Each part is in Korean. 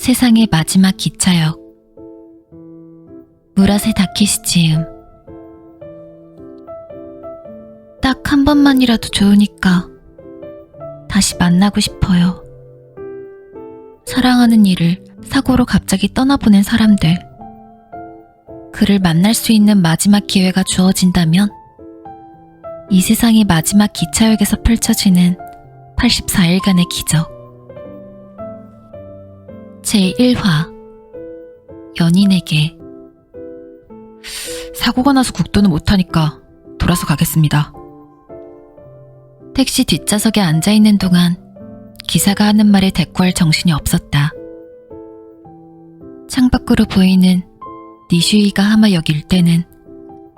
세상의 마지막 기차역. 무라세 다케시 지음. 딱 한 번만이라도 좋으니까 다시 만나고 싶어요. 사랑하는 이를 사고로 갑자기 떠나보낸 사람들. 그를 만날 수 있는 마지막 기회가 주어진다면 이 세상의 마지막 기차역에서 펼쳐지는 84일간의 기적. 제1화 연인에게. 사고가 나서 국도는 못하니까 돌아서 가겠습니다. 택시 뒷좌석에 앉아있는 동안 기사가 하는 말에 대꾸할 정신이 없었다. 창밖으로 보이는 니슈이가 하마역 일대는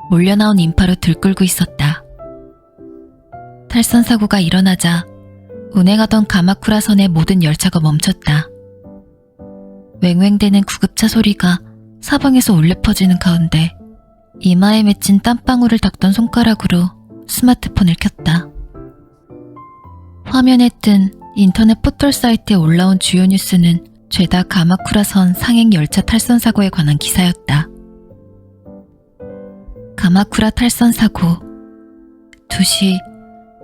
몰려나온 인파로 들끓고 있었다. 탈선 사고가 일어나자 운행하던 가마쿠라선의 모든 열차가 멈췄다. 왱왱대는 구급차 소리가 사방에서 울려 퍼지는 가운데 이마에 맺힌 땀방울을 닦던 손가락으로 스마트폰을 켰다. 화면에 뜬 인터넷 포털 사이트에 올라온 주요 뉴스는 죄다 가마쿠라선 상행 열차 탈선 사고에 관한 기사였다. 가마쿠라 탈선 사고 2시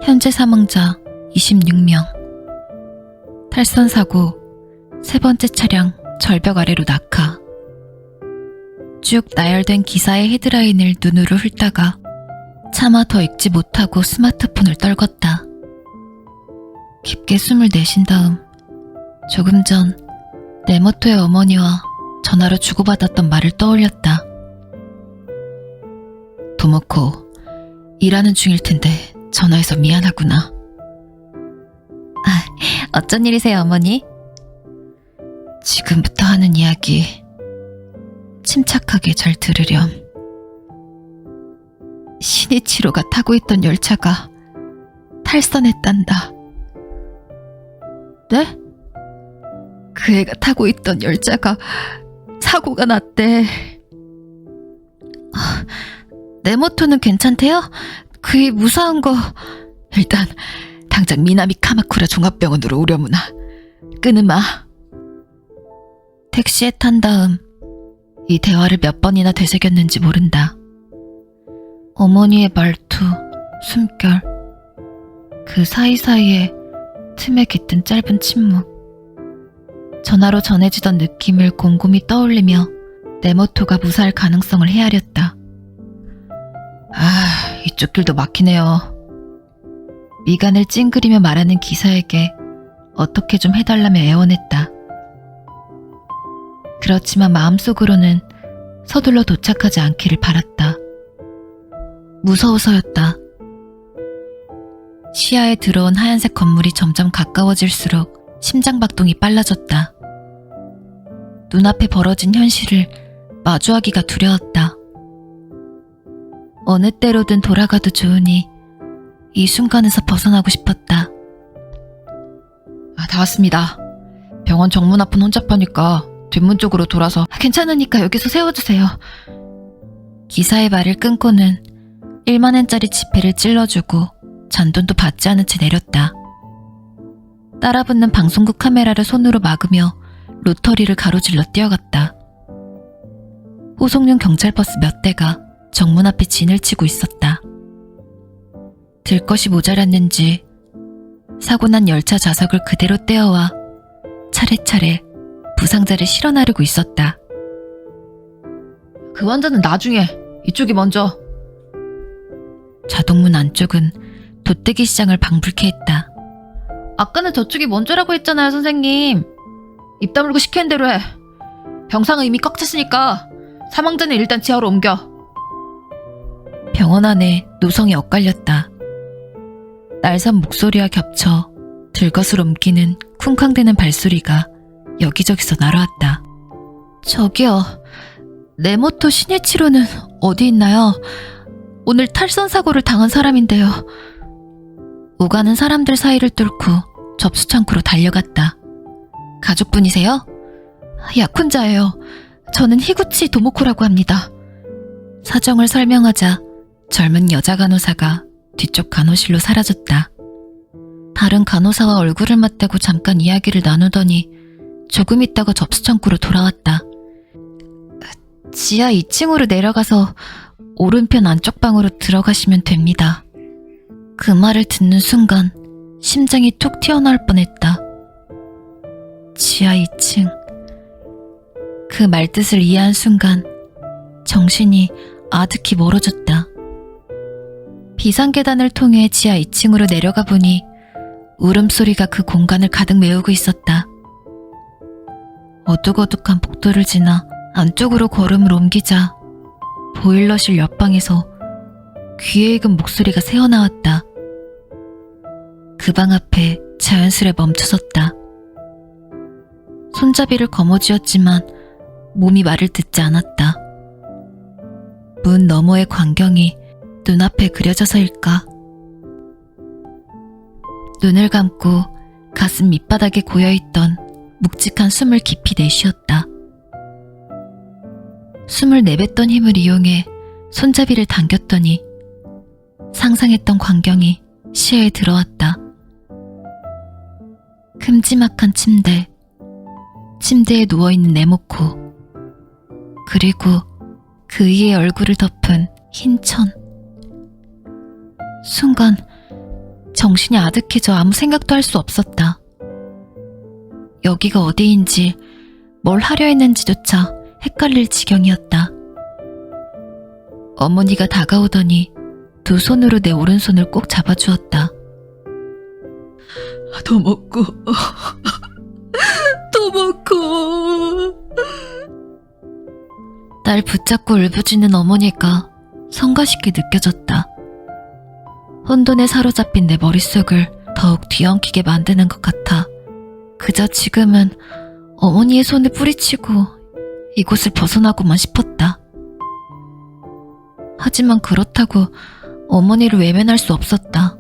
현재 사망자 26명. 탈선 사고 세 번째 차량 절벽 아래로 낙하. 쭉 나열된 기사의 헤드라인을 눈으로 훑다가 차마 더 읽지 못하고 스마트폰을 떨궜다. 깊게 숨을 내쉰 다음 조금 전 네모토의 어머니와 전화로 주고받았던 말을 떠올렸다. 도모코, 일하는 중일 텐데 전화해서 미안하구나. 어쩐 일이세요, 어머니? 지금부터 하는 이야기 침착하게 잘 들으렴. 신이치로가 타고 있던 열차가 탈선했단다. 네? 그 애가 타고 있던 열차가 사고가 났대. 내 모토는 괜찮대요? 그게 무사한 거. 일단 당장 미나미 카마쿠라 종합병원으로 오려무나. 끊으마. 택시에 탄 다음 이 대화를 몇 번이나 되새겼는지 모른다. 어머니의 말투, 숨결, 그 사이사이에 틈에 깃든 짧은 침묵. 전화로 전해지던 느낌을 곰곰이 떠올리며 네모토가 무사할 가능성을 헤아렸다. 이쪽 길도 막히네요. 미간을 찡그리며 말하는 기사에게 어떻게 좀 해달라며 애원했다. 그렇지만 마음속으로는 서둘러 도착하지 않기를 바랐다. 무서워서였다. 시야에 들어온 하얀색 건물이 점점 가까워질수록 심장박동이 빨라졌다. 눈앞에 벌어진 현실을 마주하기가 두려웠다. 어느 때로든 돌아가도 좋으니 이 순간에서 벗어나고 싶었다. 다 왔습니다. 병원 정문 앞은 혼잡하니까 뒷문 쪽으로 돌아서. 괜찮으니까 여기서 세워주세요. 기사의 말을 끊고는 1만엔짜리 지폐를 찔러주고 잔돈도 받지 않은 채 내렸다. 따라붙는 방송국 카메라를 손으로 막으며 로터리를 가로질러 뛰어갔다. 호송용 경찰버스 몇 대가 정문 앞에 진을 치고 있었다. 들 것이 모자랐는지 사고난 열차 좌석을 그대로 떼어와 차례차례 부상자를 실어 나르고 있었다. 그 환자는 나중에, 이쪽이 먼저. 자동문 안쪽은 돛대기 시장을 방불케 했다. 아까는 저쪽이 먼저라고 했잖아요, 선생님. 입 다물고 시키는 대로 해. 병상은 이미 꽉 찼으니까 사망자는 일단 지하로 옮겨. 병원 안에 노성이 엇갈렸다. 날선 목소리와 겹쳐 들것을 옮기는 쿵쾅대는 발소리가 여기저기서 날아왔다. 저기요, 네모토 신이치로는 어디 있나요? 오늘 탈선 사고를 당한 사람인데요. 오가는 사람들 사이를 뚫고 접수창구로 달려갔다. 가족분이세요? 약혼자예요. 저는 히구치 도모코라고 합니다. 사정을 설명하자 젊은 여자 간호사가 뒤쪽 간호실로 사라졌다. 다른 간호사와 얼굴을 맞대고 잠깐 이야기를 나누더니 조금 있다가 접수창고로 돌아왔다. 지하 2층으로 내려가서 오른편 안쪽 방으로 들어가시면 됩니다. 그 말을 듣는 순간 심장이 툭 튀어나올 뻔했다. 지하 2층. 그 말뜻을 이해한 순간 정신이 아득히 멀어졌다. 비상계단을 통해 지하 2층으로 내려가 보니 울음소리가 그 공간을 가득 메우고 있었다. 어둑어둑한 복도를 지나 안쪽으로 걸음을 옮기자 보일러실 옆방에서 귀에 익은 목소리가 새어나왔다. 그 방 앞에 자연스레 멈춰섰다. 손잡이를 거머쥐었지만 몸이 말을 듣지 않았다. 문 너머의 광경이 눈앞에 그려져서일까. 눈을 감고 가슴 밑바닥에 고여있던 묵직한 숨을 깊이 내쉬었다. 숨을 내뱉던 힘을 이용해 손잡이를 당겼더니 상상했던 광경이 시야에 들어왔다. 큼지막한 침대, 침대에 누워있는 네모코, 그리고 그 위에 얼굴을 덮은 흰 천. 순간 정신이 아득해져 아무 생각도 할 수 없었다. 여기가 어디인지 뭘 하려 했는지조차 헷갈릴 지경이었다. 어머니가 다가오더니 두 손으로 내 오른손을 꼭 잡아주었다. 토모코, 토모코. 날 붙잡고 울부짖는 어머니가 성가시게 느껴졌다. 혼돈에 사로잡힌 내 머릿속을 더욱 뒤엉키게 만드는 것 같아 그저 지금은 어머니의 손을 뿌리치고 이곳을 벗어나고만 싶었다. 하지만 그렇다고 어머니를 외면할 수 없었다.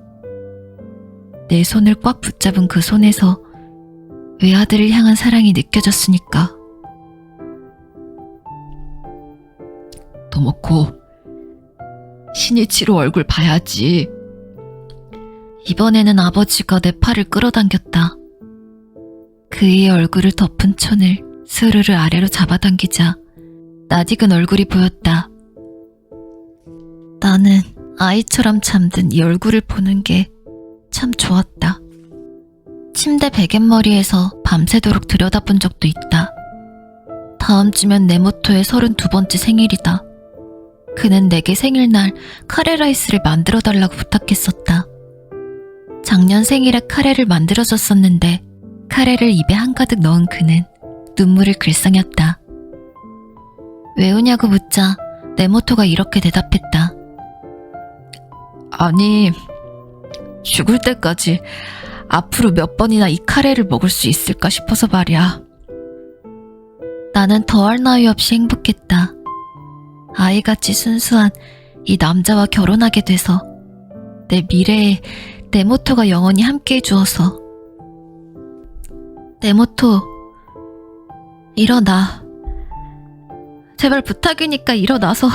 내 손을 꽉 붙잡은 그 손에서 외아들을 향한 사랑이 느껴졌으니까. 토모코, 신이치로 얼굴 봐야지. 이번에는 아버지가 내 팔을 끌어당겼다. 그의 얼굴을 덮은 천을 스르르 아래로 잡아당기자 낯익은 얼굴이 보였다. 나는 아이처럼 잠든 이 얼굴을 보는 게 참 좋았다. 침대 베갯머리에서 밤새도록 들여다본 적도 있다. 다음 주면 네모토의 32번째 생일이다. 그는 내게 생일날 카레라이스를 만들어달라고 부탁했었다. 작년 생일에 카레를 만들어줬었는데 카레를 입에 한가득 넣은 그는 눈물을 글썽였다. 왜 우냐고 묻자 네모토가 이렇게 대답했다. 아니, 죽을 때까지 앞으로 몇 번이나 이 카레를 먹을 수 있을까 싶어서 말이야. 나는 더할 나위 없이 행복했다. 아이같이 순수한 이 남자와 결혼하게 돼서 내 미래에 네모토가 영원히 함께해 주어서. 네모토, 일어나. 제발 부탁이니까 일어나서.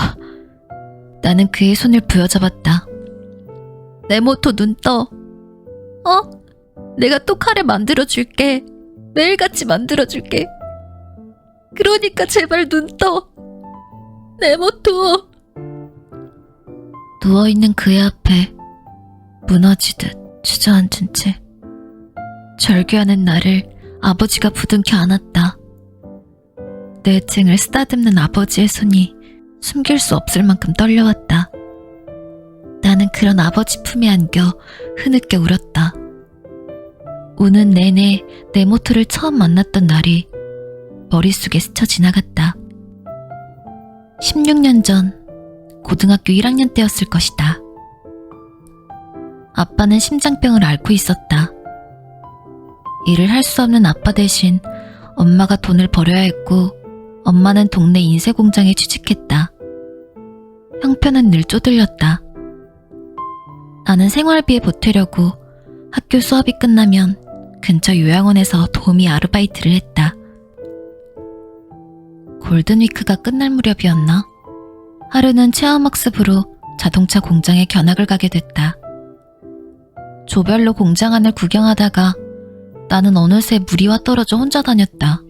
나는 그의 손을 부여잡았다. 네모토 눈 떠. 내가 또 카레 만들어줄게. 매일같이 만들어줄게. 그러니까 제발 눈 떠. 네모토. 누워있는 그의 앞에 무너지듯 주저앉은 채 절규하는 나를 아버지가 부둥켜 안았다. 내 등을 쓰다듬는 아버지의 손이 숨길 수 없을 만큼 떨려왔다. 나는 그런 아버지 품에 안겨 흐느껴 울었다. 우는 내내 네모토를 처음 만났던 날이 머릿속에 스쳐 지나갔다. 16년 전 고등학교 1학년 때였을 것이다. 아빠는 심장병을 앓고 있었다. 일을 할 수 없는 아빠 대신 엄마가 돈을 벌여야 했고 엄마는 동네 인쇄공장에 취직했다. 형편은 늘 쪼들렸다. 나는 생활비에 보태려고 학교 수업이 끝나면 근처 요양원에서 도우미 아르바이트를 했다. 골든위크가 끝날 무렵이었나? 하루는 체험학습으로 자동차 공장에 견학을 가게 됐다. 조별로 공장 안을 구경하다가 나는 어느새 무리와 떨어져 혼자 다녔다.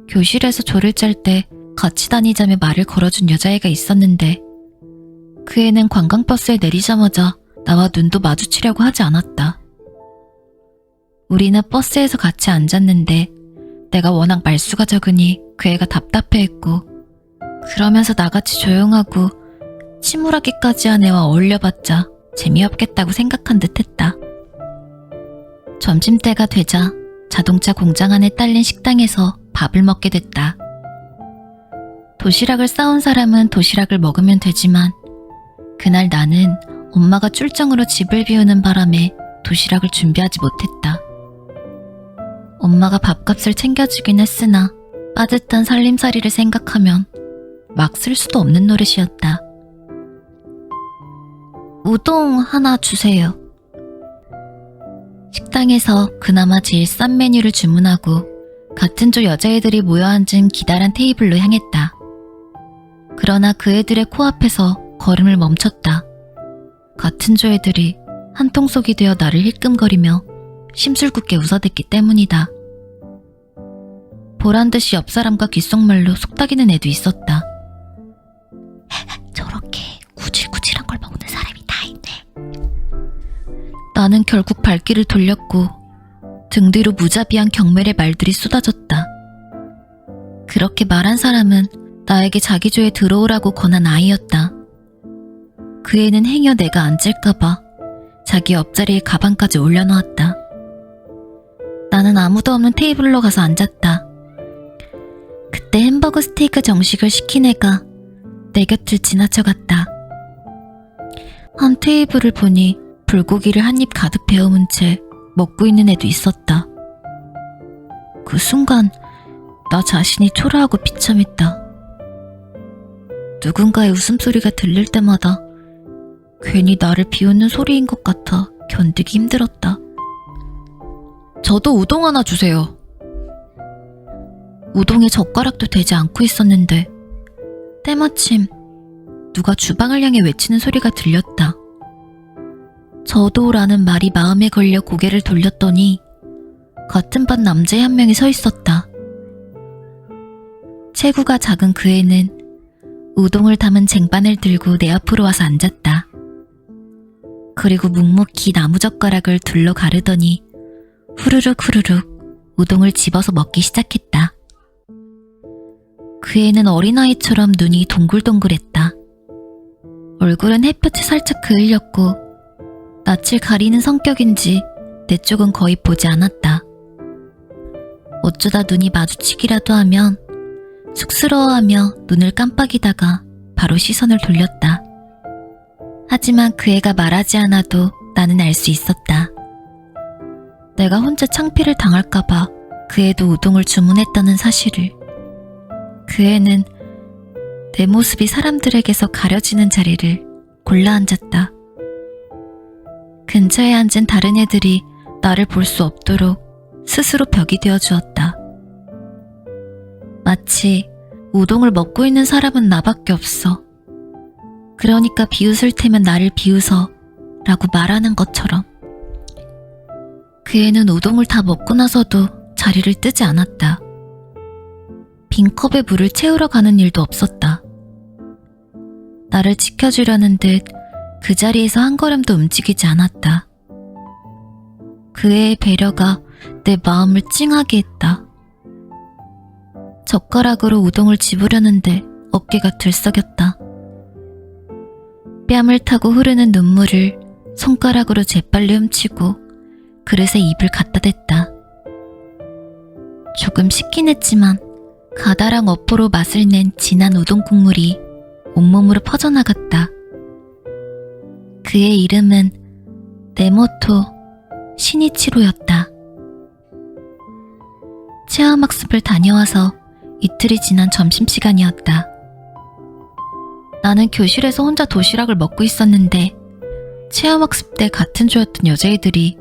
교실에서 조를 짤 때 같이 다니자며 말을 걸어준 여자애가 있었는데 그 애는 관광버스에 내리자마자 나와 눈도 마주치려고 하지 않았다. 우리는 버스에서 같이 앉았는데 내가 워낙 말수가 적으니 그 애가 답답해했고 그러면서 나같이 조용하고 침울하기까지 한 애와 어울려봤자 재미없겠다고 생각한 듯 했다. 점심때가 되자 자동차 공장 안에 딸린 식당에서 밥을 먹게 됐다. 도시락을 싸온 사람은 도시락을 먹으면 되지만 그날 나는 엄마가 출장으로 집을 비우는 바람에 도시락을 준비하지 못했다. 엄마가 밥값을 챙겨주긴 했으나 빠듯한 살림살이를 생각하면 막 쓸 수도 없는 노릇이었다. 우동 하나 주세요. 식당에서 그나마 제일 싼 메뉴를 주문하고 같은 조 여자애들이 모여앉은 기다란 테이블로 향했다. 그러나 그 애들의 코앞에서 걸음을 멈췄다. 같은 조 애들이 한 통속이 되어 나를 힐끔거리며 심술궂게 웃어댔기 때문이다. 보란듯이 옆 사람과 귓속말로 속닥이는 애도 있었다. 저렇게 구질구질한 걸 먹는 사람이 다 있네. 나는 결국 발길을 돌렸고 등 뒤로 무자비한 경멸의 말들이 쏟아졌다. 그렇게 말한 사람은 나에게 자기 조에 들어오라고 권한 아이였다. 그 애는 행여 내가 앉을까봐 자기 옆자리에 가방까지 올려놓았다. 나는 아무도 없는 테이블로 가서 앉았다. 그때 햄버거 스테이크 정식을 시킨 애가 내 곁을 지나쳐갔다. 한 테이블을 보니 불고기를 한 입 가득 베어문 채 먹고 있는 애도 있었다. 그 순간 나 자신이 초라하고 비참했다. 누군가의 웃음소리가 들릴 때마다 괜히 나를 비웃는 소리인 것 같아 견디기 힘들었다. 저도 우동 하나 주세요. 우동에 젓가락도 되지 않고 있었는데 때마침 누가 주방을 향해 외치는 소리가 들렸다. 저도라는 말이 마음에 걸려 고개를 돌렸더니 같은 반 남자애 한 명이 서 있었다. 체구가 작은 그 애는 우동을 담은 쟁반을 들고 내 앞으로 와서 앉았다. 그리고 묵묵히 나무젓가락을 둘러 가르더니 후루룩 우동을 집어서 먹기 시작했다. 그 애는 어린아이처럼 눈이 동글동글했다. 얼굴은 햇볕에 살짝 그을렸고 낯을 가리는 성격인지 내 쪽은 거의 보지 않았다. 어쩌다 눈이 마주치기라도 하면 쑥스러워하며 눈을 깜빡이다가 바로 시선을 돌렸다. 하지만 그 애가 말하지 않아도 나는 알 수 있었다. 내가 혼자 창피를 당할까봐 그 애도 우동을 주문했다는 사실을. 그 애는 내 모습이 사람들에게서 가려지는 자리를 골라 앉았다. 근처에 앉은 다른 애들이 나를 볼 수 없도록 스스로 벽이 되어 주었다. 마치 우동을 먹고 있는 사람은 나밖에 없어. 그러니까 비웃을 테면 나를 비웃어 라고 말하는 것처럼. 그 애는 우동을 다 먹고 나서도 자리를 뜨지 않았다. 빈 컵에 물을 채우러 가는 일도 없었다. 나를 지켜주려는 듯 그 자리에서 한 걸음도 움직이지 않았다. 그 애의 배려가 내 마음을 찡하게 했다. 젓가락으로 우동을 집으려는데 어깨가 들썩였다. 뺨을 타고 흐르는 눈물을 손가락으로 재빨리 훔치고 그릇에 입을 갖다 댔다. 조금 식긴 했지만 가다랑 어포로 맛을 낸 진한 우동 국물이 온몸으로 퍼져나갔다. 그의 이름은 네모토 시니치로였다. 체험학습을 다녀와서 이틀이 지난 점심시간이었다. 나는 교실에서 혼자 도시락을 먹고 있었는데 체험학습 때 같은 조였던 여자애들이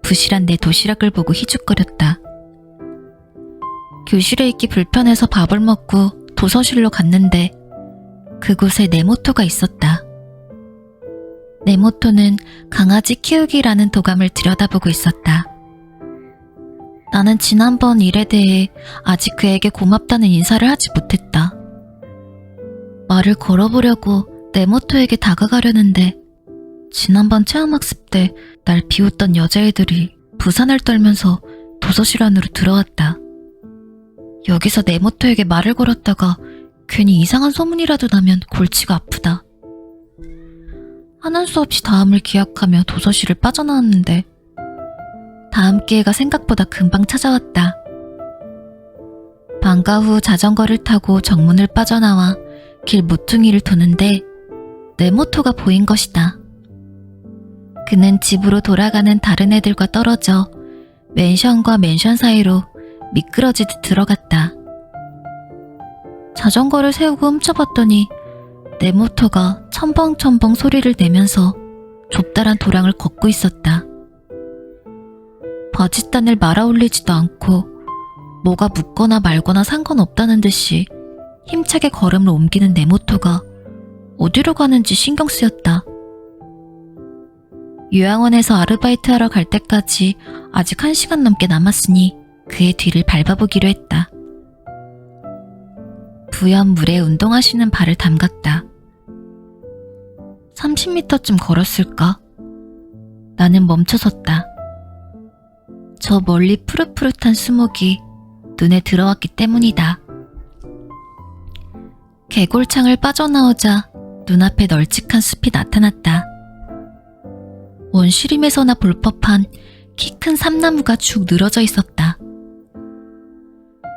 부실한 내 도시락을 보고 희죽거렸다. 교실에 있기 불편해서 밥을 먹고 도서실로 갔는데 그곳에 네모토가 있었다. 네모토는 강아지 키우기라는 도감을 들여다보고 있었다. 나는 지난번 일에 대해 아직 그에게 고맙다는 인사를 하지 못했다. 말을 걸어보려고 네모토에게 다가가려는데 지난번 체험학습 때 날 비웃던 여자애들이 부산을 떨면서 도서실 안으로 들어왔다. 여기서 네모토에게 말을 걸었다가 괜히 이상한 소문이라도 나면 골치가 아프다. 하는 수 없이 다음을 기약하며 도서실을 빠져나왔는데 다음 기회가 생각보다 금방 찾아왔다. 방과 후 자전거를 타고 정문을 빠져나와 길 모퉁이를 도는데 네모토가 보인 것이다. 그는 집으로 돌아가는 다른 애들과 떨어져 맨션과 맨션 사이로 미끄러지듯 들어갔다. 자전거를 세우고 훔쳐봤더니 네모토가 첨벙첨벙 소리를 내면서 좁다란 도랑을 걷고 있었다. 바짓단을 말아올리지도 않고 뭐가 묻거나 말거나 상관없다는 듯이 힘차게 걸음을 옮기는 네모토가 어디로 가는지 신경 쓰였다. 요양원에서 아르바이트하러 갈 때까지 아직 1시간 넘게 남았으니 그의 뒤를 밟아보기로 했다. 부연 물에 운동하시는 발을 담갔다. 30m쯤 걸었을까? 나는 멈춰섰다. 저 멀리 푸릇푸릇한 수목이 눈에 들어왔기 때문이다. 개골창을 빠져나오자 눈앞에 널찍한 숲이 나타났다. 원시림에서나 볼 법한 키 큰 삼나무가 축 늘어져 있었다.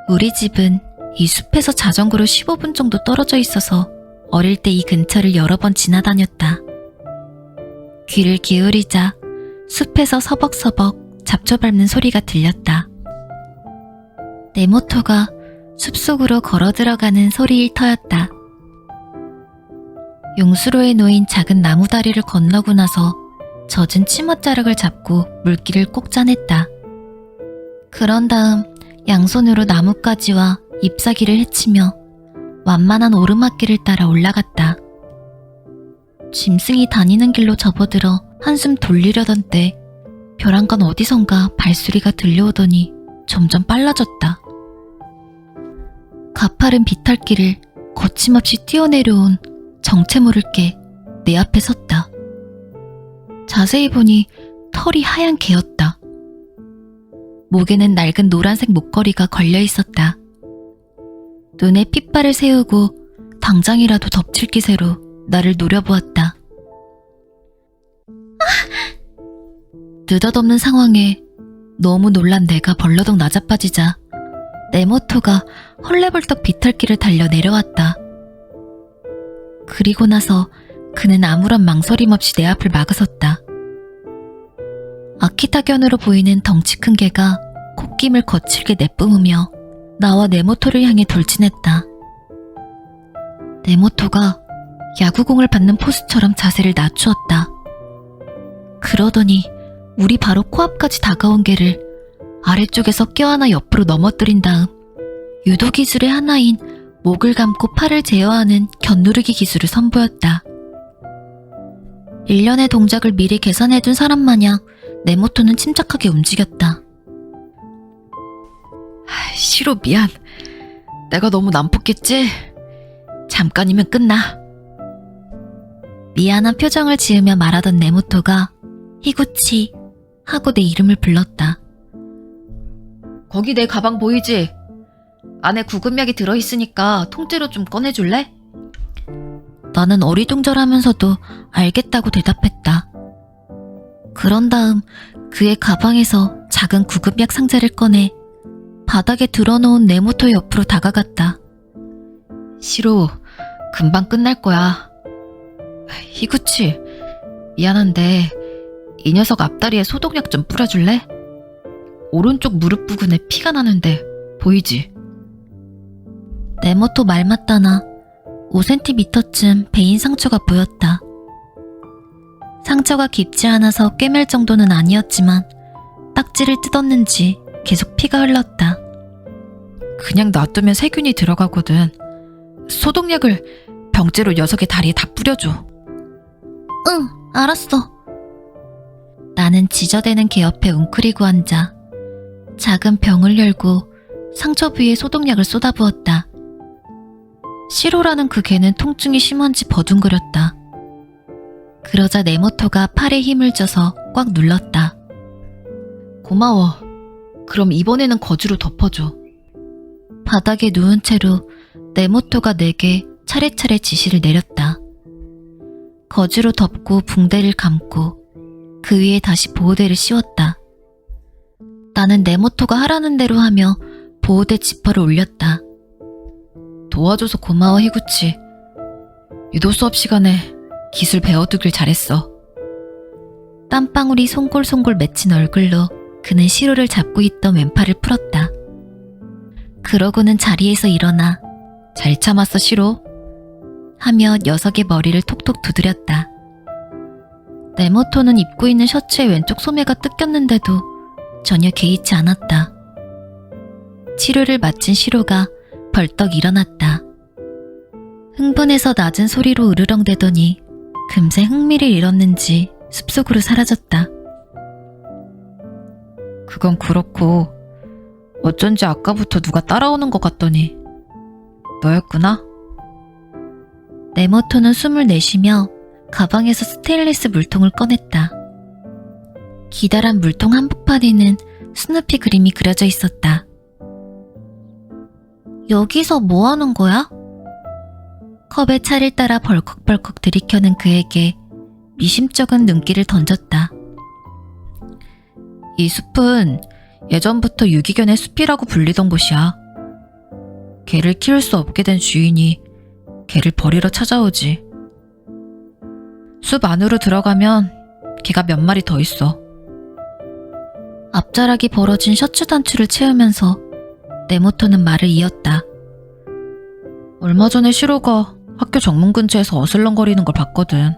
우리 집은 이 숲에서 자전거로 15분 정도 떨어져 있어서 어릴 때 이 근처를 여러 번 지나다녔다. 귀를 기울이자 숲에서 서벅서벅 잡초밟는 소리가 들렸다. 네모토가 숲속으로 걸어 들어가는 소리일 터였다. 용수로에 놓인 작은 나무 다리를 건너고 나서 젖은 치맛자락을 잡고 물기를 꼭 짜냈다. 그런 다음 양손으로 나뭇가지와 잎사귀를 헤치며 완만한 오르막길을 따라 올라갔다. 짐승이 다니는 길로 접어들어 한숨 돌리려던 때 벼랑간 어디선가 발소리가 들려오더니 점점 빨라졌다. 가파른 비탈길을 거침없이 뛰어내려온 정체 모를 게 내 앞에 섰다. 자세히 보니 털이 하얀 개였다. 목에는 낡은 노란색 목걸이가 걸려 있었다. 눈에 핏발을 세우고 당장이라도 덮칠 기세로 나를 노려보았다. 느닷없는 상황에 너무 놀란 내가 벌러덩 낮아빠지자 네모토가 헐레벌떡 비탈길을 달려 내려왔다. 그리고 나서 그는 아무런 망설임 없이 내 앞을 막아섰다. 아키타견으로 보이는 덩치 큰 개가 콧김을 거칠게 내뿜으며 나와 네모토를 향해 돌진했다. 네모토가 야구공을 받는 포수처럼 자세를 낮추었다. 그러더니 우리 바로 코앞까지 다가온 개를 아래쪽에서 껴안아 옆으로 넘어뜨린 다음 유도 기술의 하나인 목을 감고 팔을 제어하는 곁누르기 기술을 선보였다. 일련의 동작을 미리 계산해둔 사람 마냥 네모토는 침착하게 움직였다. 시로 미안. 내가 너무 난폭했지? 잠깐이면 끝나. 미안한 표정을 지으며 말하던 네모토가 히구치 하고 내 이름을 불렀다. 거기 내 가방 보이지? 안에 구급약이 들어있으니까 통째로 좀 꺼내줄래? 나는 어리둥절하면서도 알겠다고 대답했다. 그런 다음 그의 가방에서 작은 구급약 상자를 꺼내 바닥에 들어놓은 네모토 옆으로 다가갔다. 시로, 금방 끝날 거야. 히구치, 미안한데 이 녀석 앞다리에 소독약 좀 뿌려줄래? 오른쪽 무릎 부근에 피가 나는데 보이지? 네모토 말 맞다나 5cm쯤 베인 상처가 보였다. 상처가 깊지 않아서 꿰맬 정도는 아니었지만 딱지를 뜯었는지 계속 피가 흘렀다. 그냥 놔두면 세균이 들어가거든. 소독약을 병째로 녀석의 다리에 다 뿌려줘. 응, 알았어. 나는 지저대는 개 옆에 웅크리고 앉아 작은 병을 열고 상처 부위에 소독약을 쏟아부었다. 시로라는 그 개는 통증이 심한지 버둥거렸다. 그러자 네모토가 팔에 힘을 줘서 꽉 눌렀다. 고마워. 그럼 이번에는 거즈로 덮어줘. 바닥에 누운 채로 네모토가 내게 차례차례 지시를 내렸다. 거즈로 덮고 붕대를 감고 그 위에 다시 보호대를 씌웠다. 나는 네모토가 하라는 대로 하며 보호대 지퍼를 올렸다. 도와줘서 고마워, 히구치. 유도 수업 시간에 기술 배워두길 잘했어. 땀방울이 송골송골 맺힌 얼굴로 그는 시로를 잡고 있던 왼팔을 풀었다. 그러고는 자리에서 일어나 잘 참았어, 시로. 하며 녀석의 머리를 톡톡 두드렸다. 네모토는 입고 있는 셔츠의 왼쪽 소매가 뜯겼는데도 전혀 개의치 않았다. 치료를 마친 시로가 벌떡 일어났다. 흥분해서 낮은 소리로 으르렁대더니 금세 흥미를 잃었는지 숲속으로 사라졌다. 그건 그렇고 어쩐지 아까부터 누가 따라오는 것 같더니 너였구나? 네모토는 숨을 내쉬며 가방에서 스테인리스 물통을 꺼냈다. 기다란 물통 한복판에는 스누피 그림이 그려져 있었다. 여기서 뭐 하는 거야? 컵에 차를 따라 벌컥벌컥 들이켜는 그에게 미심쩍은 눈길을 던졌다. 이 숲은 예전부터 유기견의 숲이라고 불리던 곳이야. 개를 키울 수 없게 된 주인이 개를 버리러 찾아오지. 숲 안으로 들어가면 개가 몇 마리 더 있어. 앞자락이 벌어진 셔츠 단추를 채우면서 네모토는 말을 이었다. 얼마 전에 시로가 학교 정문 근처에서 어슬렁거리는 걸 봤거든.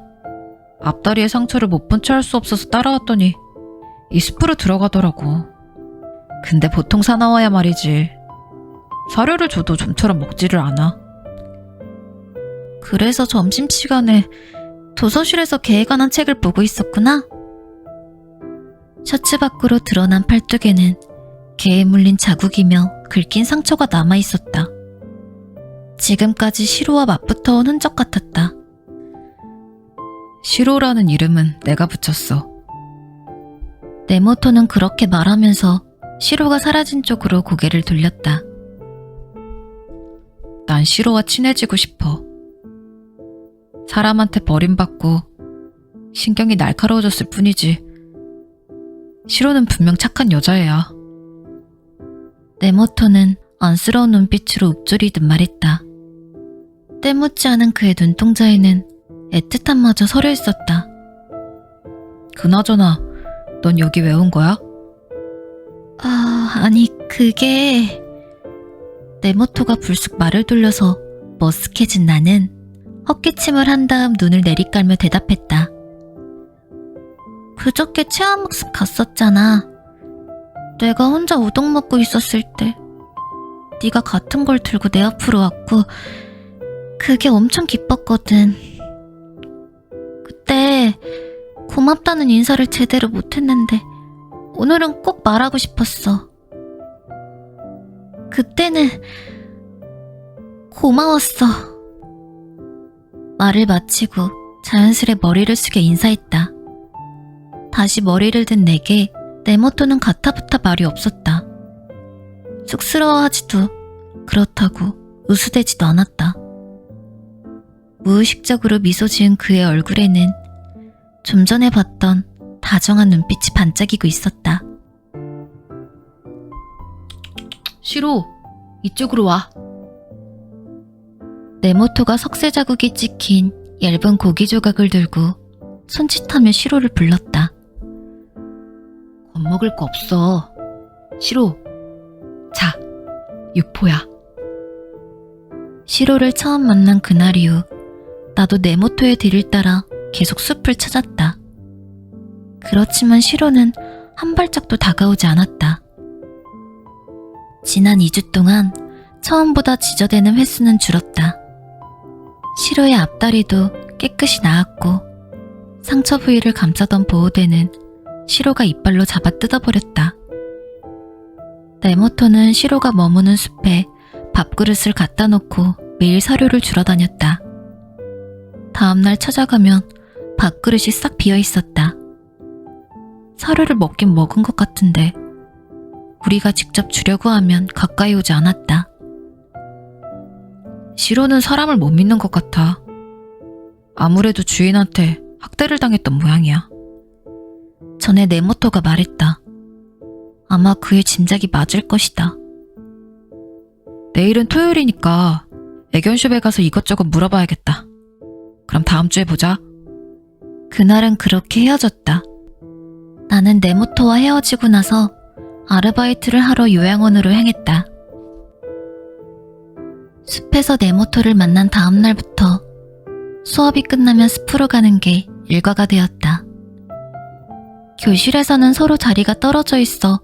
앞다리에 상처를 못 본 채 할 수 없어서 따라왔더니 이 숲으로 들어가더라고. 근데 보통 사나워야 말이지. 사료를 줘도 좀처럼 먹지를 않아. 그래서 점심시간에 도서실에서 개에 관한 책을 보고 있었구나. 셔츠 밖으로 드러난 팔뚝에는 개에 물린 자국이며 긁힌 상처가 남아있었다. 지금까지 시로와 맞붙어온 흔적 같았다. 시로라는 이름은 내가 붙였어. 네모토는 그렇게 말하면서 시로가 사라진 쪽으로 고개를 돌렸다. 난 시로와 친해지고 싶어. 사람한테 버림받고 신경이 날카로워졌을 뿐이지. 시로는 분명 착한 여자애야. 네모토는 안쓰러운 눈빛으로 읊조리듯 말했다. 때묻지 않은 그의 눈동자에는 애틋함마저 서려 있었다. 그나저나 넌 여기 왜 온 거야? 아니 그게... 네모토가 불쑥 말을 돌려서 머쓱해진 나는 헛기침을 한 다음 눈을 내리깔며 대답했다. 그저께 체험학습 갔었잖아. 내가 혼자 우동 먹고 있었을 때 네가 같은 걸 들고 내 앞으로 왔고 그게 엄청 기뻤거든. 그때 고맙다는 인사를 제대로 못했는데 오늘은 꼭 말하고 싶었어. 그때는 고마웠어. 말을 마치고 자연스레 머리를 숙여 인사했다. 다시 머리를 든 내게 네모토는 가타부타 말이 없었다. 쑥스러워하지도 그렇다고 우스대지도 않았다. 무의식적으로 미소 지은 그의 얼굴에는 좀 전에 봤던 다정한 눈빛이 반짝이고 있었다. 시로, 이쪽으로 와. 네모토가 석쇠 자국이 찍힌 얇은 고기 조각을 들고 손짓하며 시로를 불렀다. 겁먹을 거 없어. 시로, 자, 육포야. 시로를 처음 만난 그날 이후 나도 네모토의 뒤를 따라 계속 숲을 찾았다. 그렇지만 시로는 한 발짝도 다가오지 않았다. 지난 2주 동안 처음보다 지저대는 횟수는 줄었다. 시로의 앞다리도 깨끗이 나았고 상처 부위를 감싸던 보호대는 시로가 이빨로 잡아 뜯어버렸다. 네모토는 시로가 머무는 숲에 밥그릇을 갖다 놓고 매일 사료를 주러 다녔다. 다음날 찾아가면 밥그릇이 싹 비어 있었다. 사료를 먹긴 먹은 것 같은데 우리가 직접 주려고 하면 가까이 오지 않았다. 시로는 사람을 못 믿는 것 같아. 아무래도 주인한테 학대를 당했던 모양이야. 전에 네모토가 말했다. 아마 그의 짐작이 맞을 것이다. 내일은 토요일이니까 애견숍에 가서 이것저것 물어봐야겠다. 그럼 다음 주에 보자. 그날은 그렇게 헤어졌다. 나는 네모토와 헤어지고 나서 아르바이트를 하러 요양원으로 향했다. 숲에서 네모토를 만난 다음 날부터 수업이 끝나면 숲으로 가는 게 일과가 되었다. 교실에서는 서로 자리가 떨어져 있어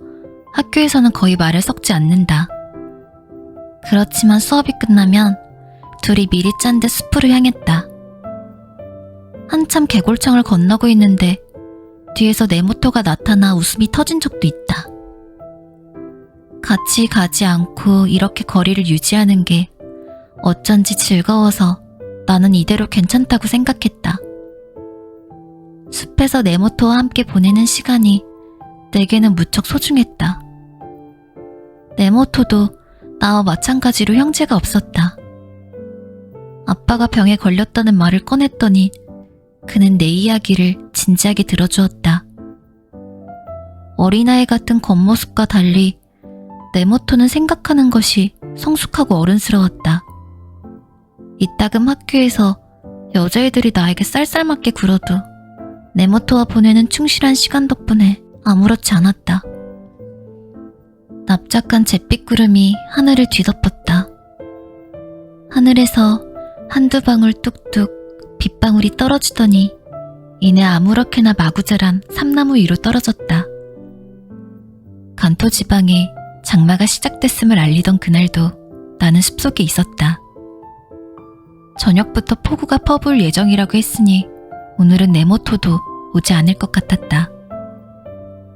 학교에서는 거의 말을 섞지 않는다. 그렇지만 수업이 끝나면 둘이 미리 짠 듯 숲으로 향했다. 한참 개골창을 건너고 있는데 뒤에서 네모토가 나타나 웃음이 터진 적도 있다. 같이 가지 않고 이렇게 거리를 유지하는 게 어쩐지 즐거워서 나는 이대로 괜찮다고 생각했다. 숲에서 네모토와 함께 보내는 시간이 내게는 무척 소중했다. 네모토도 나와 마찬가지로 형제가 없었다. 아빠가 병에 걸렸다는 말을 꺼냈더니 그는 내 이야기를 진지하게 들어주었다. 어린아이 같은 겉모습과 달리 네모토는 생각하는 것이 성숙하고 어른스러웠다. 이따금 학교에서 여자애들이 나에게 쌀쌀맞게 굴어도 네모토와 보내는 충실한 시간 덕분에 아무렇지 않았다. 납작한 잿빛 구름이 하늘을 뒤덮었다. 하늘에서 한두 방울 뚝뚝 빗방울이 떨어지더니 이내 아무렇게나 마구자란 삼나무 위로 떨어졌다. 간토 지방에 장마가 시작됐음을 알리던 그날도 나는 숲속에 있었다. 저녁부터 폭우가 퍼부을 예정이라고 했으니 오늘은 네모토도 오지 않을 것 같았다.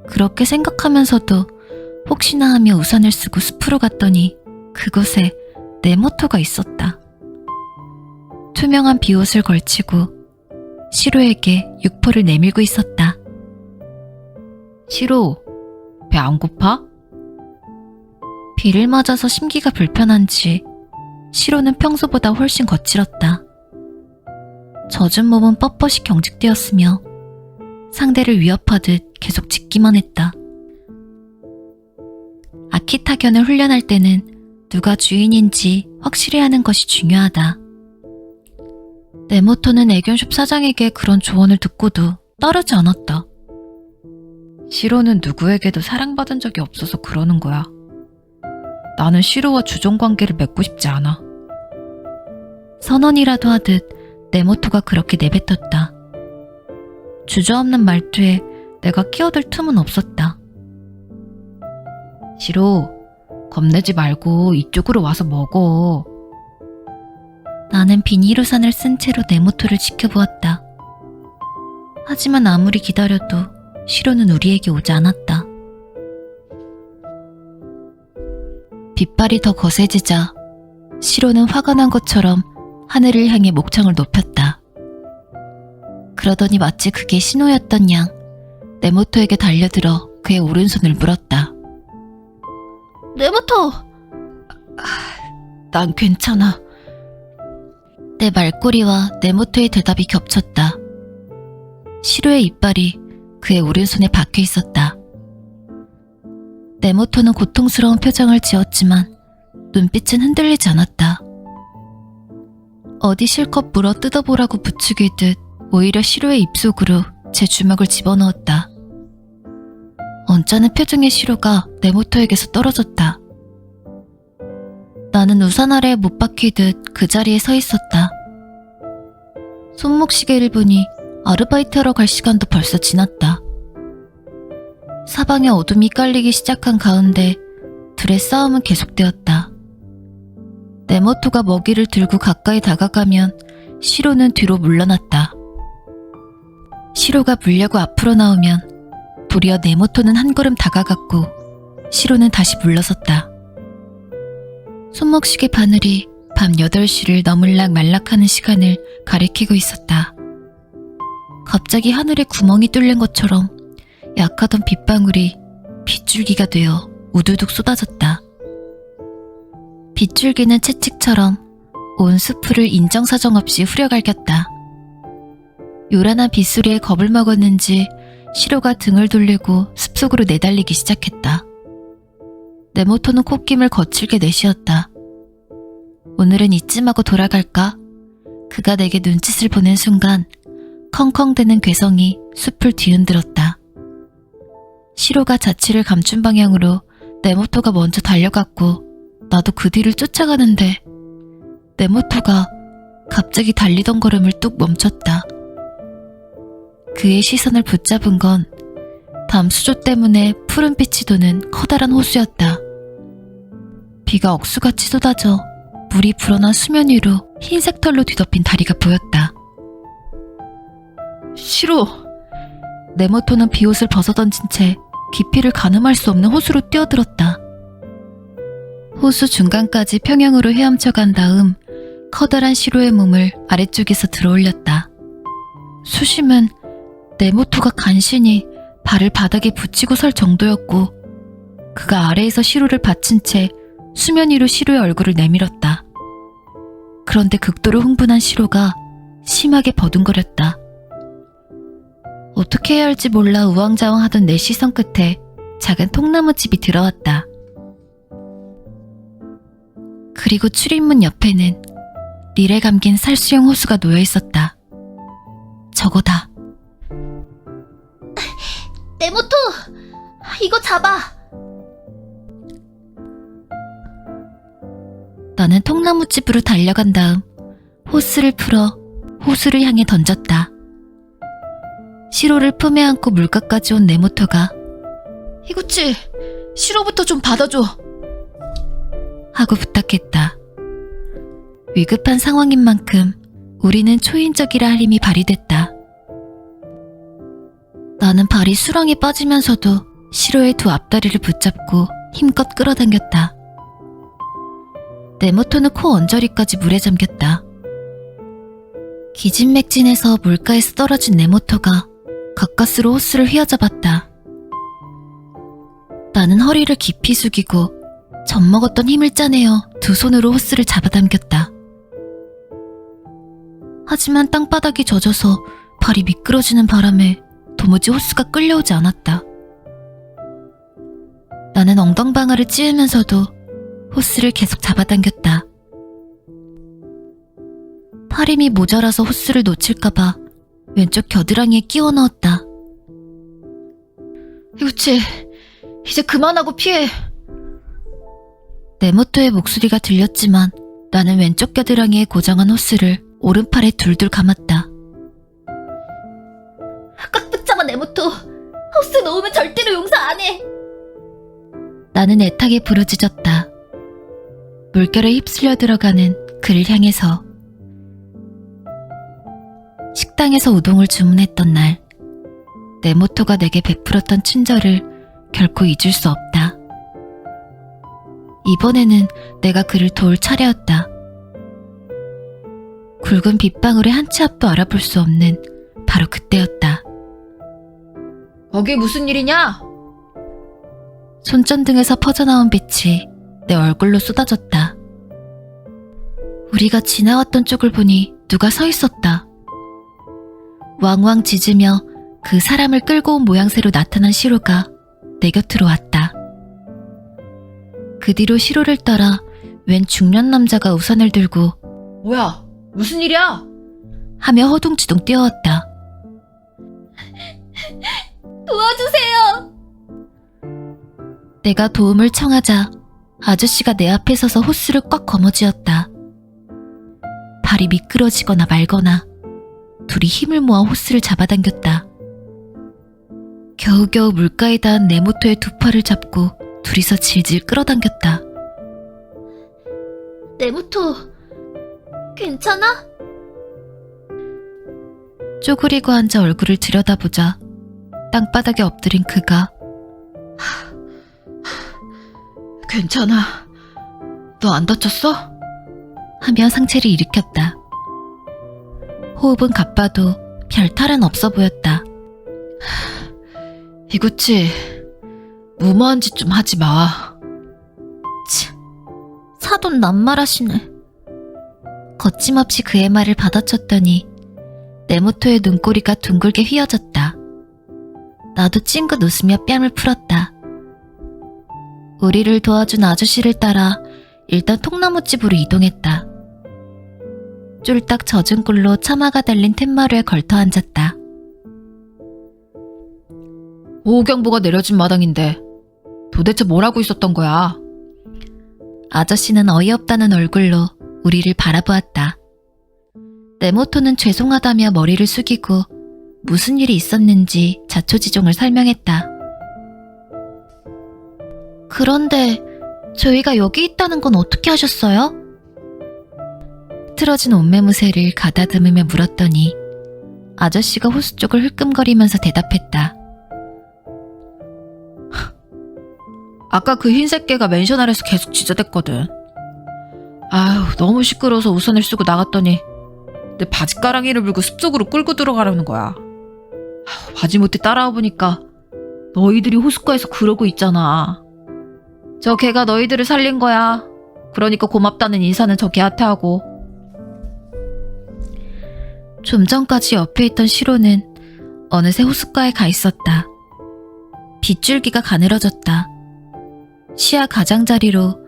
그렇게 생각하면서도 혹시나 하며 우산을 쓰고 숲으로 갔더니 그곳에 네모토가 있었다. 투명한 비옷을 걸치고 시로에게 육포를 내밀고 있었다. 시로, 배 안 고파? 비를 맞아서 심기가 불편한지 시로는 평소보다 훨씬 거칠었다. 젖은 몸은 뻣뻣이 경직되었으며 상대를 위협하듯 계속 짖기만 했다. 아키타견을 훈련할 때는 누가 주인인지 확실히 하는 것이 중요하다. 네모토는 애견숍 사장에게 그런 조언을 듣고도 따르지 않았다. 시로는 누구에게도 사랑받은 적이 없어서 그러는 거야. 나는 시로와 주종관계를 맺고 싶지 않아. 선언이라도 하듯 네모토가 그렇게 내뱉었다. 주저없는 말투에 내가 끼어들 틈은 없었다. 시로, 겁내지 말고 이쪽으로 와서 먹어. 나는 비닐우산을 쓴 채로 네모토를 지켜보았다. 하지만 아무리 기다려도 시로는 우리에게 오지 않았다. 빗발이 더 거세지자 시로는 화가 난 것처럼 하늘을 향해 목청을 높였다. 그러더니 마치 그게 신호였던 양 네모토에게 달려들어 그의 오른손을 물었다. 네모토! 난 괜찮아. 내 말꼬리와 네모토의 대답이 겹쳤다. 시로의 이빨이 그의 오른손에 박혀 있었다. 네모토는 고통스러운 표정을 지었지만 눈빛은 흔들리지 않았다. 어디 실컷 물어 뜯어보라고 부추기듯 오히려 시로의 입속으로 제 주먹을 집어넣었다. 언짢은 표정의 시로가 네모토에게서 떨어졌다. 나는 우산 아래에 못 박히듯 그 자리에 서 있었다. 손목시계를 보니 아르바이트하러 갈 시간도 벌써 지났다. 사방에 어둠이 깔리기 시작한 가운데 둘의 싸움은 계속되었다. 네모토가 먹이를 들고 가까이 다가가면 시로는 뒤로 물러났다. 시로가 물려고 앞으로 나오면 도리어 네모토는 한 걸음 다가갔고 시로는 다시 물러섰다. 손목시계 바늘이 밤 8시를 너물락 말락하는 시간을 가리키고 있었다. 갑자기 하늘에 구멍이 뚫린 것처럼 약하던 빗방울이 빗줄기가 되어 우두둑 쏟아졌다. 빗줄기는 채찍처럼 온 수풀을 인정사정 없이 후려갈겼다. 요란한 빗소리에 겁을 먹었는지 시로가 등을 돌리고 숲속으로 내달리기 시작했다. 내 모토는 콧김을 거칠게 내쉬었다. 오늘은 이쯤하고 돌아갈까? 그가 내게 눈짓을 보낸 순간 컹컹대는 괴성이 숲을 뒤흔들었다. 시로가 자취를 감춘 방향으로 내 모토가 먼저 달려갔고 나도 그 뒤를 쫓아가는데 내 모토가 갑자기 달리던 걸음을 뚝 멈췄다. 그의 시선을 붙잡은 건 담수조 때문에 푸른빛이 도는 커다란 호수였다. 비가 억수같이 쏟아져 물이 불어난 수면 위로 흰색 털로 뒤덮인 다리가 보였다. 시로! 내 모토는 비옷을 벗어던진 채 깊이를 가늠할 수 없는 호수로 뛰어들었다. 호수 중간까지 평형으로 헤엄쳐간 다음 커다란 시로의 몸을 아래쪽에서 들어올렸다. 수심은 내 모토가 간신히 발을 바닥에 붙이고 설 정도였고 그가 아래에서 시로를 받친 채 수면 위로 시로의 얼굴을 내밀었다. 그런데 극도로 흥분한 시로가 심하게 버둥거렸다. 어떻게 해야 할지 몰라 우왕좌왕하던 내 시선 끝에 작은 통나무집이 들어왔다. 그리고 출입문 옆에는 닐에 감긴 살수형 호수가 놓여 있었다. 저거다. 내 모토! 이거 잡아! 나는 통나무집으로 달려간 다음 호스를 풀어 호수를 향해 던졌다. 시로를 품에 안고 물가까지 온 내 모토가 히구치, 시로부터 좀 받아줘. 하고 부탁했다. 위급한 상황인 만큼 우리는 초인적이라 할 힘이 발휘됐다. 나는 발이 수렁에 빠지면서도 시로의 두 앞다리를 붙잡고 힘껏 끌어당겼다. 내 모토는 코 언저리까지 물에 잠겼다. 기진맥진해서 물가에서 떨어진 내 모토가 가까스로 호스를 휘어잡았다. 나는 허리를 깊이 숙이고 젖먹었던 힘을 짜내어 두 손으로 호스를 잡아당겼다. 하지만 땅바닥이 젖어서 발이 미끄러지는 바람에 도무지 호스가 끌려오지 않았다. 나는 엉덩방아를 찌으면서도 호스를 계속 잡아당겼다. 팔힘이 모자라서 호스를 놓칠까봐 왼쪽 겨드랑이에 끼워 넣었다. 히구치, 이제 그만하고 피해. 내 모토의 목소리가 들렸지만 나는 왼쪽 겨드랑이에 고정한 호스를 오른팔에 둘둘 감았다. 꽉 붙잡아 내 모토! 호스 놓으면 절대로 용서 안 해! 나는 애타게 부르짖었다. 물결에 휩쓸려 들어가는 그를 향해서. 식당에서 우동을 주문했던 날, 내 모토가 내게 베풀었던 친절을 결코 잊을 수 없다. 이번에는 내가 그를 도울 차례였다. 굵은 빗방울의 한 치 앞도 알아볼 수 없는 바로 그때였다. 거기 무슨 일이냐? 손전등에서 퍼져나온 빛이 내 얼굴로 쏟아졌다. 우리가 지나왔던 쪽을 보니 누가 서 있었다. 왕왕 짖으며 그 사람을 끌고 온 모양새로 나타난 시로가 내 곁으로 왔다. 그 뒤로 시로를 따라 웬 중년 남자가 우산을 들고 뭐야, 무슨 일이야? 하며 허둥지둥 뛰어왔다. 도와주세요! 내가 도움을 청하자 아저씨가 내 앞에 서서 호스를 꽉 거머쥐었다. 발이 미끄러지거나 말거나 둘이 힘을 모아 호스를 잡아당겼다. 겨우겨우 물가에 닿은 내 모토의 두 팔을 잡고 둘이서 질질 끌어당겼다. 내 모토, 괜찮아? 쪼그리고 앉아 얼굴을 들여다보자 땅바닥에 엎드린 그가 괜찮아. 너 안 다쳤어? 하며 상체를 일으켰다. 호흡은 가빠도 별 탈은 없어 보였다. 이구치, 무모한 짓 좀 하지 마. 사돈 낱말하시네. 거침없이 그의 말을 받아쳤더니 네모토의 눈꼬리가 둥글게 휘어졌다. 나도 찡긋 웃으며 뺨을 풀었다. 우리를 도와준 아저씨를 따라 일단 통나무집으로 이동했다. 쫄딱 젖은 꿀로 차마가 달린 툇마루에 걸터 앉았다. 보호경보가 내려진 마당인데 도대체 뭘 하고 있었던 거야? 아저씨는 어이없다는 얼굴로 우리를 바라보았다. 네모토는 죄송하다며 머리를 숙이고 무슨 일이 있었는지 자초지종을 설명했다. 그런데 저희가 여기 있다는 건 어떻게 하셨어요? 틀어진 옷매무새를 가다듬으며 물었더니 아저씨가 호수 쪽을 흘끔거리면서 대답했다. 아까 그 흰색 개가 맨션 아래서 계속 지저댔거든. 아휴, 너무 시끄러워서 우산을 쓰고 나갔더니 내 바지가랑이를 물고 숲속으로 끌고 들어가려는 거야. 마지못해 따라와 보니까 너희들이 호숫가에서 그러고 있잖아. 저 개가 너희들을 살린 거야. 그러니까 고맙다는 인사는 저 개한테 하고. 좀 전까지 옆에 있던 시로는 어느새 호숫가에 가 있었다. 빗줄기가 가늘어졌다. 시야 가장자리로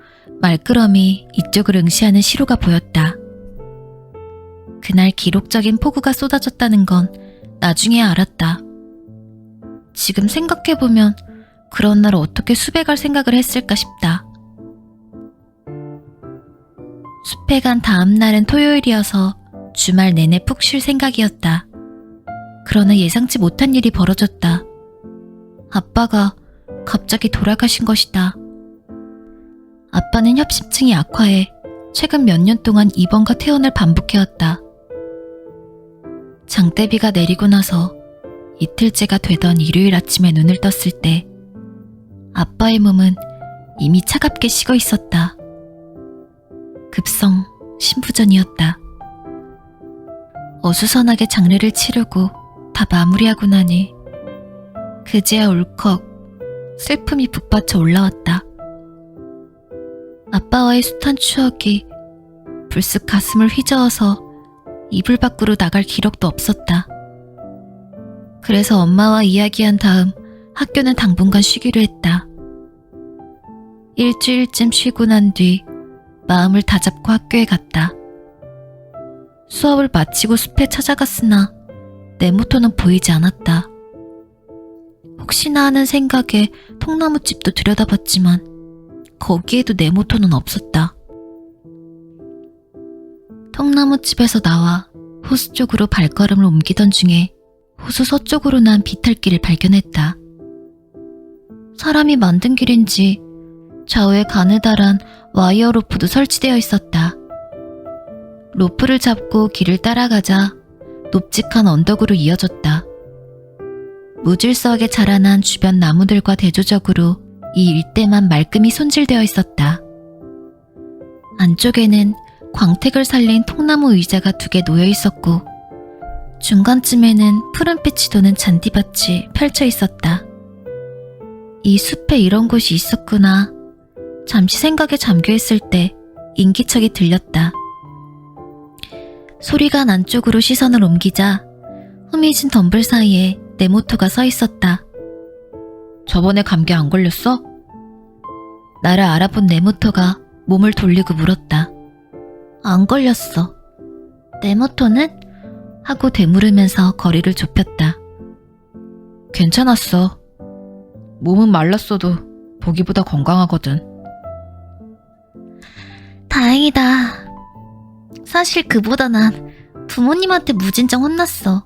말끄러미 이쪽을 응시하는 시로가 보였다. 그날 기록적인 폭우가 쏟아졌다는 건 나중에 알았다. 지금 생각해보면 그런 날 어떻게 숲에 갈 생각을 했을까 싶다. 숲에 간 다음 날은 토요일이어서 주말 내내 푹 쉴 생각이었다. 그러나 예상치 못한 일이 벌어졌다. 아빠가 갑자기 돌아가신 것이다. 아빠는 협심증이 악화해 최근 몇 년 동안 입원과 퇴원을 반복해왔다. 장대비가 내리고 나서 이틀째가 되던 일요일 아침에 눈을 떴을 때 아빠의 몸은 이미 차갑게 식어 있었다. 급성 심부전이었다. 어수선하게 장례를 치르고 다 마무리하고 나니 그제야 울컥 슬픔이 북받쳐 올라왔다. 아빠와의 숱한 추억이 불쑥 가슴을 휘저어서 이불 밖으로 나갈 기력도 없었다. 그래서 엄마와 이야기한 다음 학교는 당분간 쉬기로 했다. 일주일쯤 쉬고 난 뒤 마음을 다잡고 학교에 갔다. 수업을 마치고 숲에 찾아갔으나 네모토는 보이지 않았다. 혹시나 하는 생각에 통나무집도 들여다봤지만 거기에도 네모토는 없었다. 통나무집에서 나와 호수 쪽으로 발걸음을 옮기던 중에 호수 서쪽으로 난 비탈길을 발견했다. 사람이 만든 길인지 좌우에 가느다란 와이어 로프도 설치되어 있었다. 로프를 잡고 길을 따라가자 높직한 언덕으로 이어졌다. 무질서하게 자라난 주변 나무들과 대조적으로 이 일대만 말끔히 손질되어 있었다. 안쪽에는 광택을 살린 통나무 의자가 2개 놓여 있었고 중간쯤에는 푸른빛이 도는 잔디밭이 펼쳐 있었다. 이 숲에 이런 곳이 있었구나. 잠시 생각에 잠겨있을 때 인기척이 들렸다. 소리가 난 쪽으로 시선을 옮기자 흐미진 덤불 사이에 네모토가 서 있었다. 저번에 감기 안 걸렸어? 나를 알아본 네모토가 몸을 돌리고 물었다. 안 걸렸어. 네모토는? 하고 되물으면서 거리를 좁혔다. 괜찮았어. 몸은 말랐어도 보기보다 건강하거든. 다행이다. 사실 그보다 난 부모님한테 무진장 혼났어.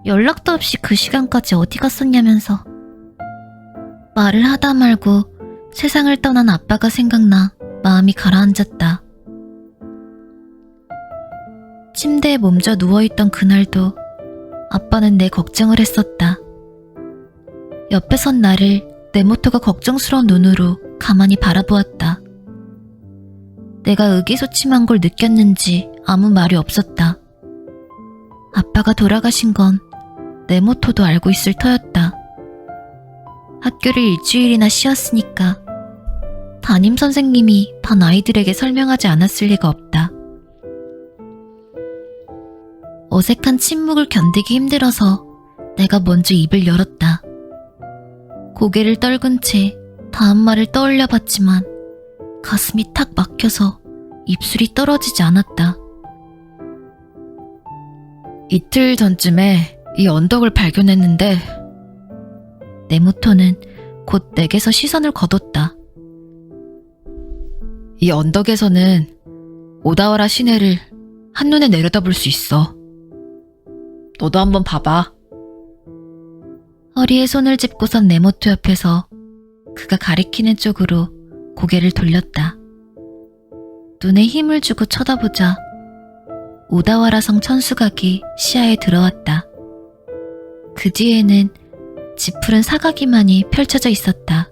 연락도 없이 그 시간까지 어디 갔었냐면서. 말을 하다 말고 세상을 떠난 아빠가 생각나 마음이 가라앉았다. 침대에 몸져 누워있던 그날도 아빠는 내 걱정을 했었다. 옆에 선 나를 네모토가 걱정스러운 눈으로 가만히 바라보았다. 내가 의기소침한 걸 느꼈는지 아무 말이 없었다. 아빠가 돌아가신 건 네모토도 알고 있을 터였다. 학교를 일주일이나 쉬었으니까 담임선생님이 반 아이들에게 설명하지 않았을 리가 없다. 어색한 침묵을 견디기 힘들어서 내가 먼저 입을 열었다. 고개를 떨군 채 다음 말을 떠올려 봤지만 가슴이 탁 막혀서 입술이 떨어지지 않았다. 이틀 전쯤에 이 언덕을 발견했는데 네모토는 곧 내게서 시선을 거뒀다. 이 언덕에서는 오다와라 시내를 한눈에 내려다볼 수 있어. 너도 한번 봐봐. 허리에 손을 짚고 선 네모토 옆에서 그가 가리키는 쪽으로 고개를 돌렸다. 눈에 힘을 주고 쳐다보자 오다와라성 천수각이 시야에 들어왔다. 그 뒤에는 짙푸른 사가기만이 펼쳐져 있었다.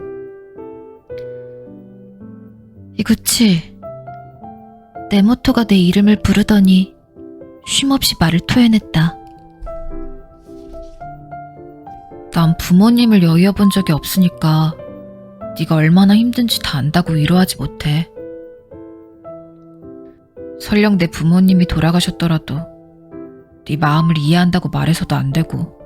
이구치, 네모토가 내 이름을 부르더니 쉼없이 말을 토해냈다. 난 부모님을 여의어본 적이 없으니까 네가 얼마나 힘든지 다 안다고 위로하지 못해. 설령 내 부모님이 돌아가셨더라도 네 마음을 이해한다고 말해서도 안 되고,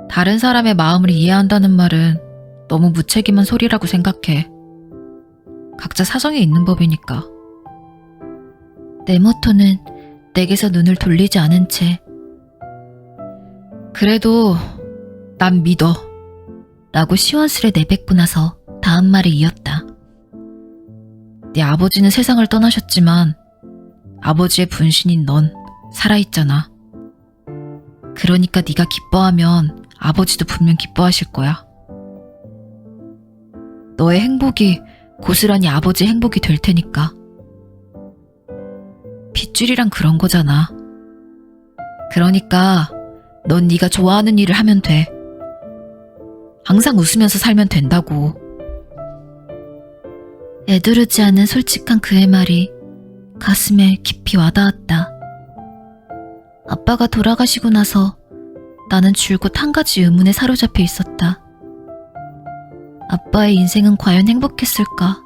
다른 사람의 마음을 이해한다는 말은 너무 무책임한 소리라고 생각해. 각자 사정이 있는 법이니까. 네모토는 내게서 눈을 돌리지 않은 채 그래도 난 믿어 라고 시원스레 내뱉고 나서 다음 말을 이었다. 네 아버지는 세상을 떠나셨지만 아버지의 분신인 넌 살아있잖아. 그러니까 네가 기뻐하면 아버지도 분명 기뻐하실 거야. 너의 행복이 고스란히 아버지의 행복이 될 테니까. 핏줄이란 그런 거잖아. 그러니까 넌 네가 좋아하는 일을 하면 돼. 항상 웃으면서 살면 된다고. 애두르지 않은 솔직한 그의 말이 가슴에 깊이 와닿았다. 아빠가 돌아가시고 나서 나는 줄곧 한 가지 의문에 사로잡혀 있었다. 아빠의 인생은 과연 행복했을까?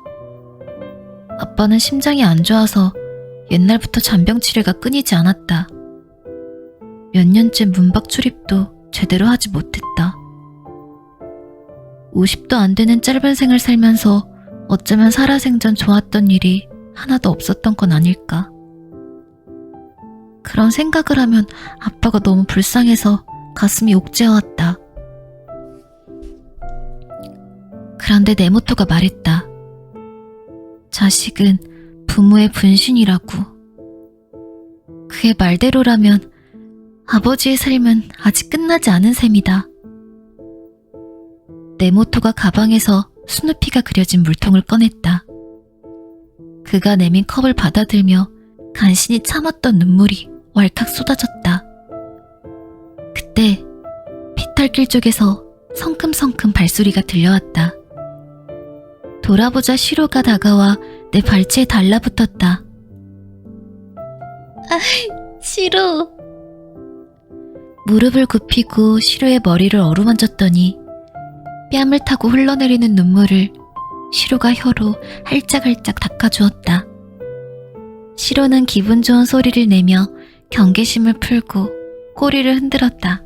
아빠는 심장이 안 좋아서 옛날부터 잔병 치레가 끊이지 않았다. 몇 년째 문박 출입도 제대로 하지 못했다. 50도 안 되는 짧은 생을 살면서 어쩌면 살아생전 좋았던 일이 하나도 없었던 건 아닐까. 그런 생각을 하면 아빠가 너무 불쌍해서 가슴이 옥죄어왔다. 그런데 네모토가 말했다. 자식은 부모의 분신이라고. 그의 말대로라면 아버지의 삶은 아직 끝나지 않은 셈이다. 네모토가 가방에서 스누피가 그려진 물통을 꺼냈다. 그가 내민 컵을 받아들며 간신히 참았던 눈물이 왈칵 쏟아졌다. 그때 피탈길 쪽에서 성큼성큼 발소리가 들려왔다. 돌아보자 시로가 다가와 내 발치에 달라붙었다. 시로. 무릎을 굽히고 시로의 머리를 어루만졌더니 뺨을 타고 흘러내리는 눈물을 시로가 혀로 할짝할짝 닦아주었다. 시로는 기분 좋은 소리를 내며 경계심을 풀고 꼬리를 흔들었다.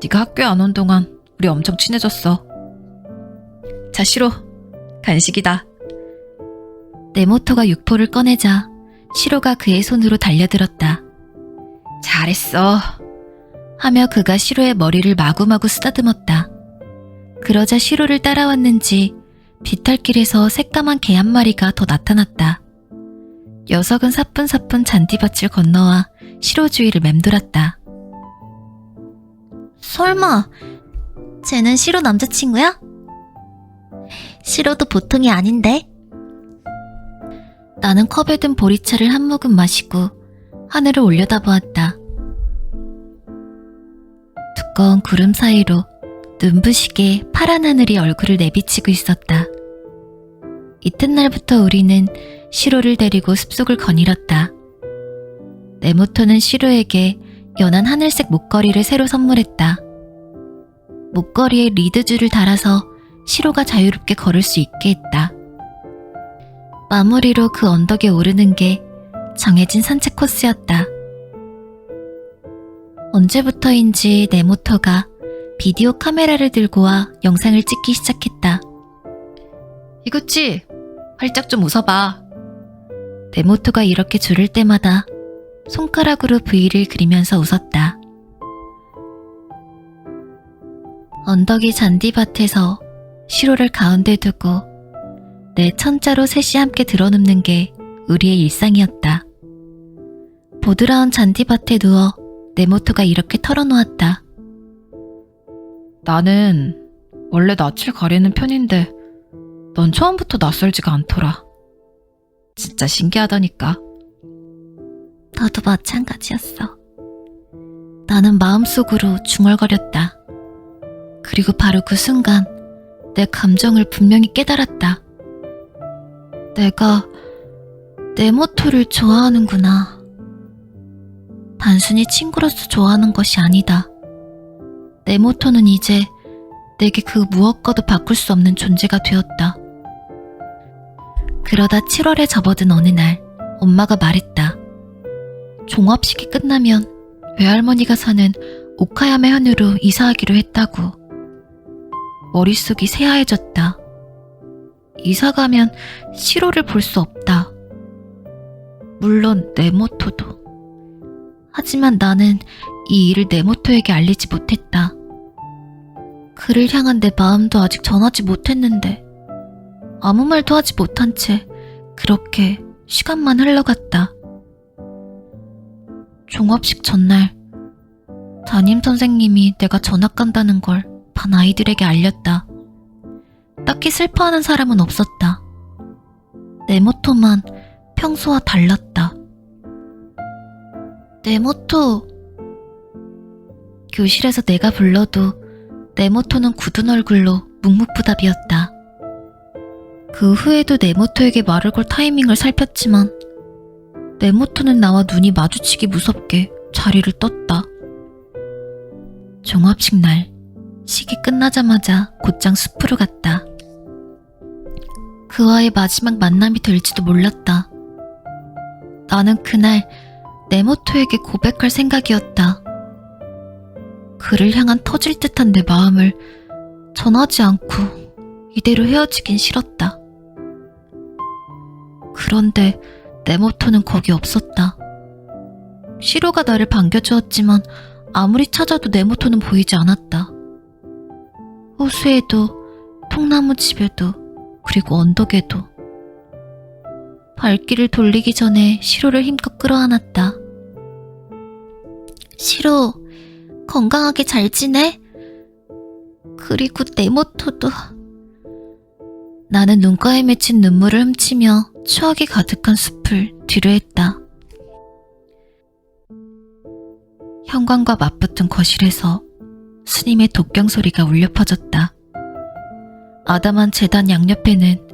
네가 학교에 안 온 동안 우리 엄청 친해졌어. 자, 시로. 간식이다. 네모토가 육포를 꺼내자 시로가 그의 손으로 달려들었다. 잘했어. 하며 그가 시로의 머리를 마구마구 쓰다듬었다. 그러자 시로를 따라왔는지 비탈길에서 새까만 개 한 마리가 더 나타났다. 녀석은 사뿐사뿐 잔디밭을 건너와 시로 주위를 맴돌았다. 설마 쟤는 시로 남자친구야? 시로도 보통이 아닌데? 나는 컵에 든 보리차를 한 모금 마시고 하늘을 올려다보았다. 두꺼운 구름 사이로 눈부시게 파란 하늘이 얼굴을 내비치고 있었다. 이튿날부터 우리는 시로를 데리고 숲속을 거닐었다. 네모토는 시로에게 연한 하늘색 목걸이를 새로 선물했다. 목걸이에 리드줄을 달아서 시로가 자유롭게 걸을 수 있게 했다. 마무리로 그 언덕에 오르는 게 정해진 산책 코스였다. 언제부터인지 네모토가 비디오 카메라를 들고 와 영상을 찍기 시작했다. 이거지? 활짝 좀 웃어봐. 네모토가 이렇게 줄을 때마다 손가락으로 V를 그리면서 웃었다. 언덕이 잔디밭에서 시로를 가운데 두고 내 천자로 셋이 함께 드러눕는 게 우리의 일상이었다. 보드라운 잔디밭에 누워 네모토가 이렇게 털어놓았다. 나는 원래 낯을 가리는 편인데 넌 처음부터 낯설지가 않더라. 진짜 신기하다니까. 너도 마찬가지였어. 나는 마음속으로 중얼거렸다. 그리고 바로 그 순간 내 감정을 분명히 깨달았다. 내가 네모토를 좋아하는구나. 단순히 친구로서 좋아하는 것이 아니다. 네모토는 이제 내게 그 무엇과도 바꿀 수 없는 존재가 되었다. 그러다 7월에 접어든 어느 날 엄마가 말했다. 종합식이 끝나면 외할머니가 사는 오카야마 현으로 이사하기로 했다고. 머릿속이 새하얘졌다. 이사가면 시로를 볼 수 없다. 물론 네모토도. 하지만 나는 이 일을 네모토에게 알리지 못했다. 그를 향한 내 마음도 아직 전하지 못했는데 아무 말도 하지 못한 채 그렇게 시간만 흘러갔다. 종합식 전날 담임선생님이 내가 전학 간다는 걸 반 아이들에게 알렸다. 딱히 슬퍼하는 사람은 없었다. 네모토만 평소와 달랐다. 네모토. 교실에서 내가 불러도 네모토는 굳은 얼굴로 묵묵부답이었다. 그 후에도 네모토에게 말을 걸 타이밍을 살폈지만 네모토는 나와 눈이 마주치기 무섭게 자리를 떴다. 종합식 날 식이 끝나자마자 곧장 숲으로 갔다. 그와의 마지막 만남이 될지도 몰랐다. 나는 그날 네모토에게 고백할 생각이었다. 그를 향한 터질 듯한 내 마음을 전하지 않고 이대로 헤어지긴 싫었다. 그런데 네모토는 거기 없었다. 시로가 나를 반겨주었지만 아무리 찾아도 네모토는 보이지 않았다. 호수에도, 통나무 집에도, 그리고 언덕에도. 발길을 돌리기 전에 시로를 힘껏 끌어안았다. 시로, 건강하게 잘 지내? 그리고 네모토도. 나는 눈가에 맺힌 눈물을 훔치며 추억이 가득한 숲을 뒤로했다. 현관과 맞붙은 거실에서 스님의 독경 소리가 울려 퍼졌다. 아담한 제단 양옆에는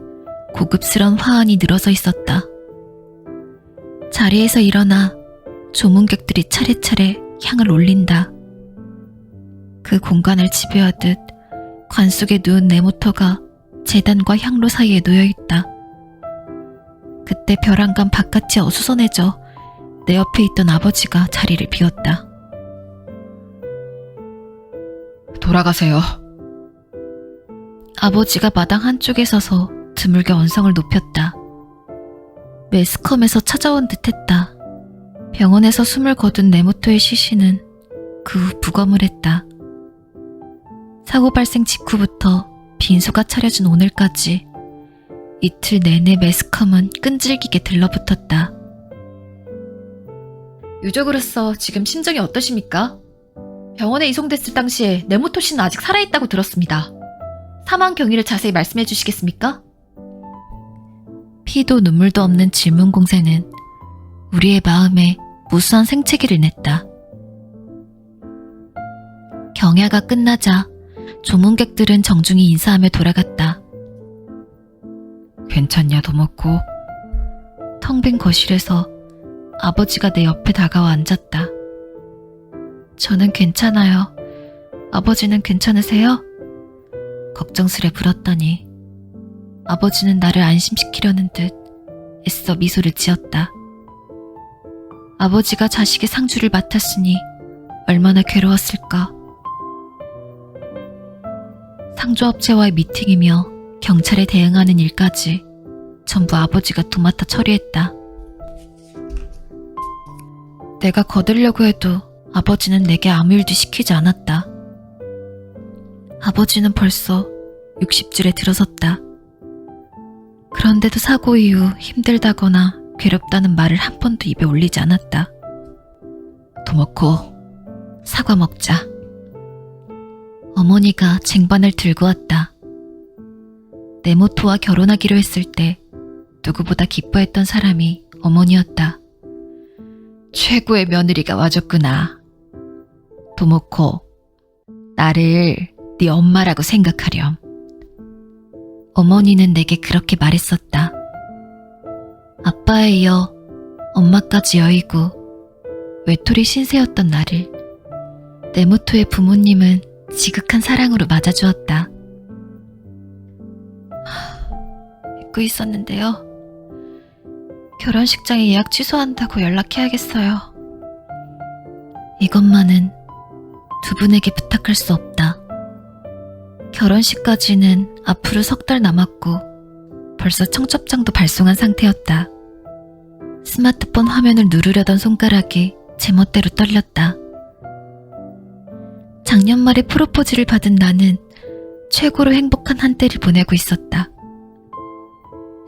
고급스런 화환이 늘어서 있었다. 자리에서 일어나 조문객들이 차례차례 향을 올린다. 그 공간을 지배하듯 관 속에 누운 네모토가 제단과 향로 사이에 놓여있다. 그때 벼랑간 바깥이 어수선해져 내 옆에 있던 아버지가 자리를 비웠다. 돌아가세요. 아버지가 마당 한쪽에 서서 드물게 언성을 높였다. 매스컴에서 찾아온 듯했다. 병원에서 숨을 거둔 네모토의 시신은 그 후 부검을 했다. 사고 발생 직후부터 빈소가 차려진 오늘까지 이틀 내내 매스컴은 끈질기게 들러붙었다. 유족으로서 지금 심정이 어떠십니까? 병원에 이송됐을 당시에 네모토 씨는 아직 살아있다고 들었습니다. 사망 경위를 자세히 말씀해 주시겠습니까? 피도 눈물도 없는 질문 공세는 우리의 마음에 무수한 생채기를 냈다. 경야가 끝나자 조문객들은 정중히 인사하며 돌아갔다. 괜찮냐, 도모코? 텅 빈 거실에서 아버지가 내 옆에 다가와 앉았다. 저는 괜찮아요. 아버지는 괜찮으세요? 걱정스레 물었더니 아버지는 나를 안심시키려는 듯 애써 미소를 지었다. 아버지가 자식의 상주를 맡았으니 얼마나 괴로웠을까. 상조업체와의 미팅이며 경찰에 대응하는 일까지 전부 아버지가 도맡아 처리했다. 내가 거들려고 해도 아버지는 내게 아무 일도 시키지 않았다. 아버지는 벌써 60줄에 들어섰다. 그런데도 사고 이후 힘들다거나 괴롭다는 말을 한 번도 입에 올리지 않았다. 도모코, 사과 먹자. 어머니가 쟁반을 들고 왔다. 네모토와 결혼하기로 했을 때 누구보다 기뻐했던 사람이 어머니였다. 최고의 며느리가 와줬구나. 도모코, 나를 네 엄마라고 생각하렴. 어머니는 내게 그렇게 말했었다. 아빠에 이어 엄마까지 여의고 외톨이 신세였던 나를 네모토의 부모님은 지극한 사랑으로 맞아주었다. 잊고 있었는데요. 결혼식장에 예약 취소한다고 연락해야겠어요. 이것만은 두 분에게 부탁할 수 없다. 결혼식까지는 앞으로 3달 남았고 벌써 청첩장도 발송한 상태였다. 스마트폰 화면을 누르려던 손가락이 제멋대로 떨렸다. 작년 말에 프로포즈를 받은 나는 최고로 행복한 한때를 보내고 있었다.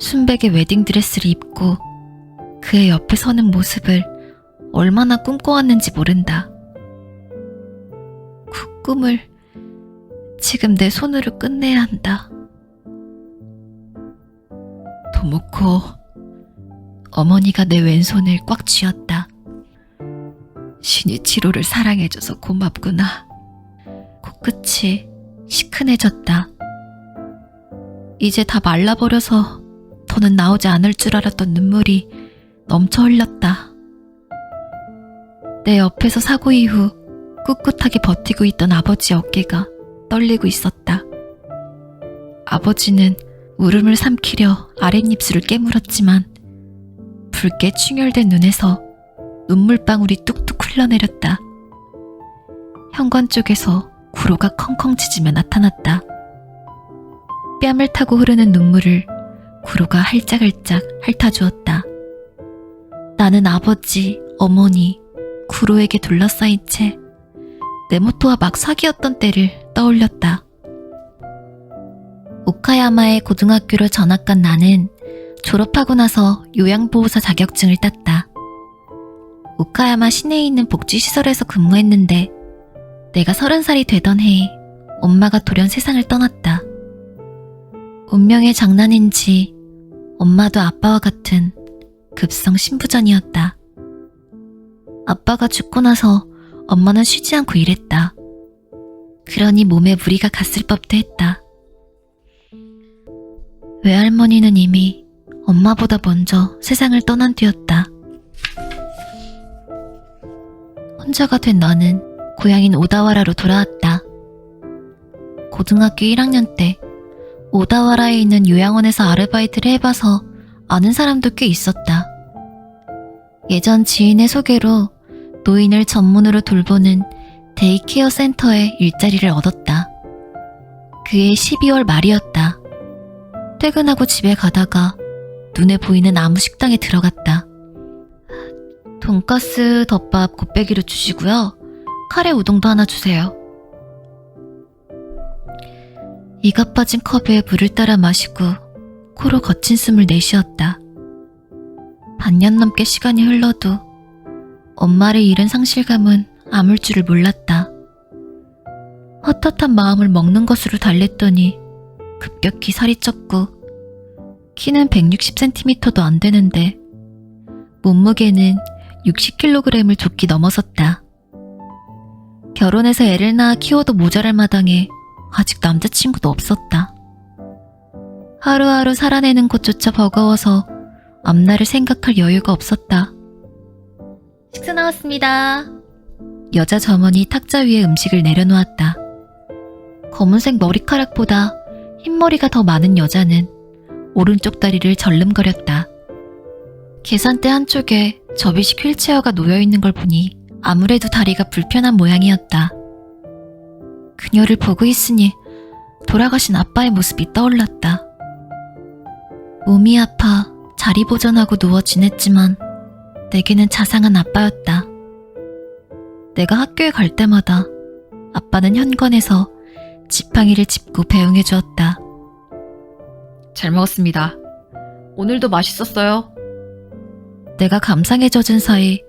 순백의 웨딩드레스를 입고 그의 옆에 서는 모습을 얼마나 꿈꿔왔는지 모른다. 그 꿈을 지금 내 손으로 끝내야 한다. 도모코, 어머니가 내 왼손을 꽉 쥐었다. 신이치로를 사랑해줘서 고맙구나. 코끝이 시큰해졌다. 이제 다 말라버려서 더는 나오지 않을 줄 알았던 눈물이 넘쳐 흘렸다. 내 옆에서 사고 이후 꿋꿋하게 버티고 있던 아버지 어깨가 떨리고 있었다. 아버지는 울음을 삼키려 아랫입술을 깨물었지만 붉게 충혈된 눈에서 눈물방울이 뚝뚝 흘러내렸다. 현관 쪽에서 구로가 컹컹 짖으며 나타났다. 뺨을 타고 흐르는 눈물을 구로가 할짝할짝 핥아주었다. 나는 아버지, 어머니, 구로에게 둘러싸인 채 네모토와 막 사귀었던 때를 떠올렸다. 오카야마의 고등학교를 전학 간 나는 졸업하고 나서 요양보호사 자격증을 땄다. 오카야마 시내에 있는 복지시설에서 근무했는데 내가 30살이 되던 해에 엄마가 돌연 세상을 떠났다. 운명의 장난인지 엄마도 아빠와 같은 급성 신부전이었다. 아빠가 죽고 나서 엄마는 쉬지 않고 일했다. 그러니 몸에 무리가 갔을 법도 했다. 외할머니는 이미 엄마보다 먼저 세상을 떠난 뒤였다. 혼자가 된 나는 고향인 오다와라로 돌아왔다. 고등학교 1학년 때 오다와라에 있는 요양원에서 아르바이트를 해봐서 아는 사람도 꽤 있었다. 예전 지인의 소개로 노인을 전문으로 돌보는 데이케어 센터에 일자리를 얻었다. 그해 12월 말이었다. 퇴근하고 집에 가다가 눈에 보이는 아무 식당에 들어갔다. 돈가스, 덮밥, 곱빼기로 주시고요. 카레 우동도 하나 주세요. 이가 빠진 컵에 물을 따라 마시고 코로 거친 숨을 내쉬었다. 반년 넘게 시간이 흘러도 엄마를 잃은 상실감은 아물 줄을 몰랐다. 헛헛한 마음을 먹는 것으로 달랬더니 급격히 살이 쪘고 키는 160cm도 안 되는데 몸무게는 60kg을 좋게 넘어섰다. 결혼해서 애를 낳아 키워도 모자랄 마당에 아직 남자친구도 없었다. 하루하루 살아내는 것조차 버거워서 앞날을 생각할 여유가 없었다. 식사 나왔습니다. 여자 점원이 탁자 위에 음식을 내려놓았다. 검은색 머리카락보다 흰머리가 더 많은 여자는 오른쪽 다리를 절름거렸다. 계산대 한쪽에 접이식 휠체어가 놓여있는 걸 보니 아무래도 다리가 불편한 모양이었다. 그녀를 보고 있으니 돌아가신 아빠의 모습이 떠올랐다. 몸이 아파 자리 보전하고 누워 지냈지만 내게는 자상한 아빠였다. 내가 학교에 갈 때마다 아빠는 현관에서 지팡이를 짚고 배웅해 주었다. 잘 먹었습니다. 오늘도 맛있었어요. 내가 감상에 젖은 사이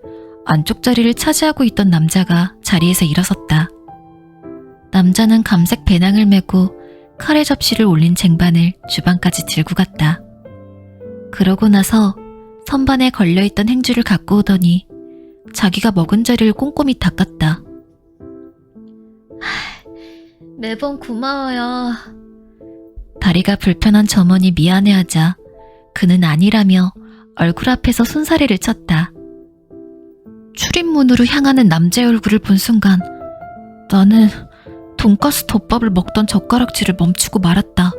안쪽 자리를 차지하고 있던 남자가 자리에서 일어섰다. 남자는 감색 배낭을 메고 카레 접시를 올린 쟁반을 주방까지 들고 갔다. 그러고 나서 선반에 걸려있던 행주를 갖고 오더니 자기가 먹은 자리를 꼼꼼히 닦았다. 매번 고마워요. 다리가 불편한 점원이 미안해하자 그는 아니라며 얼굴 앞에서 손사래를 쳤다. 출입문으로 향하는 남자의 얼굴을 본 순간 나는 돈가스 덮밥을 먹던 젓가락질을 멈추고 말았다.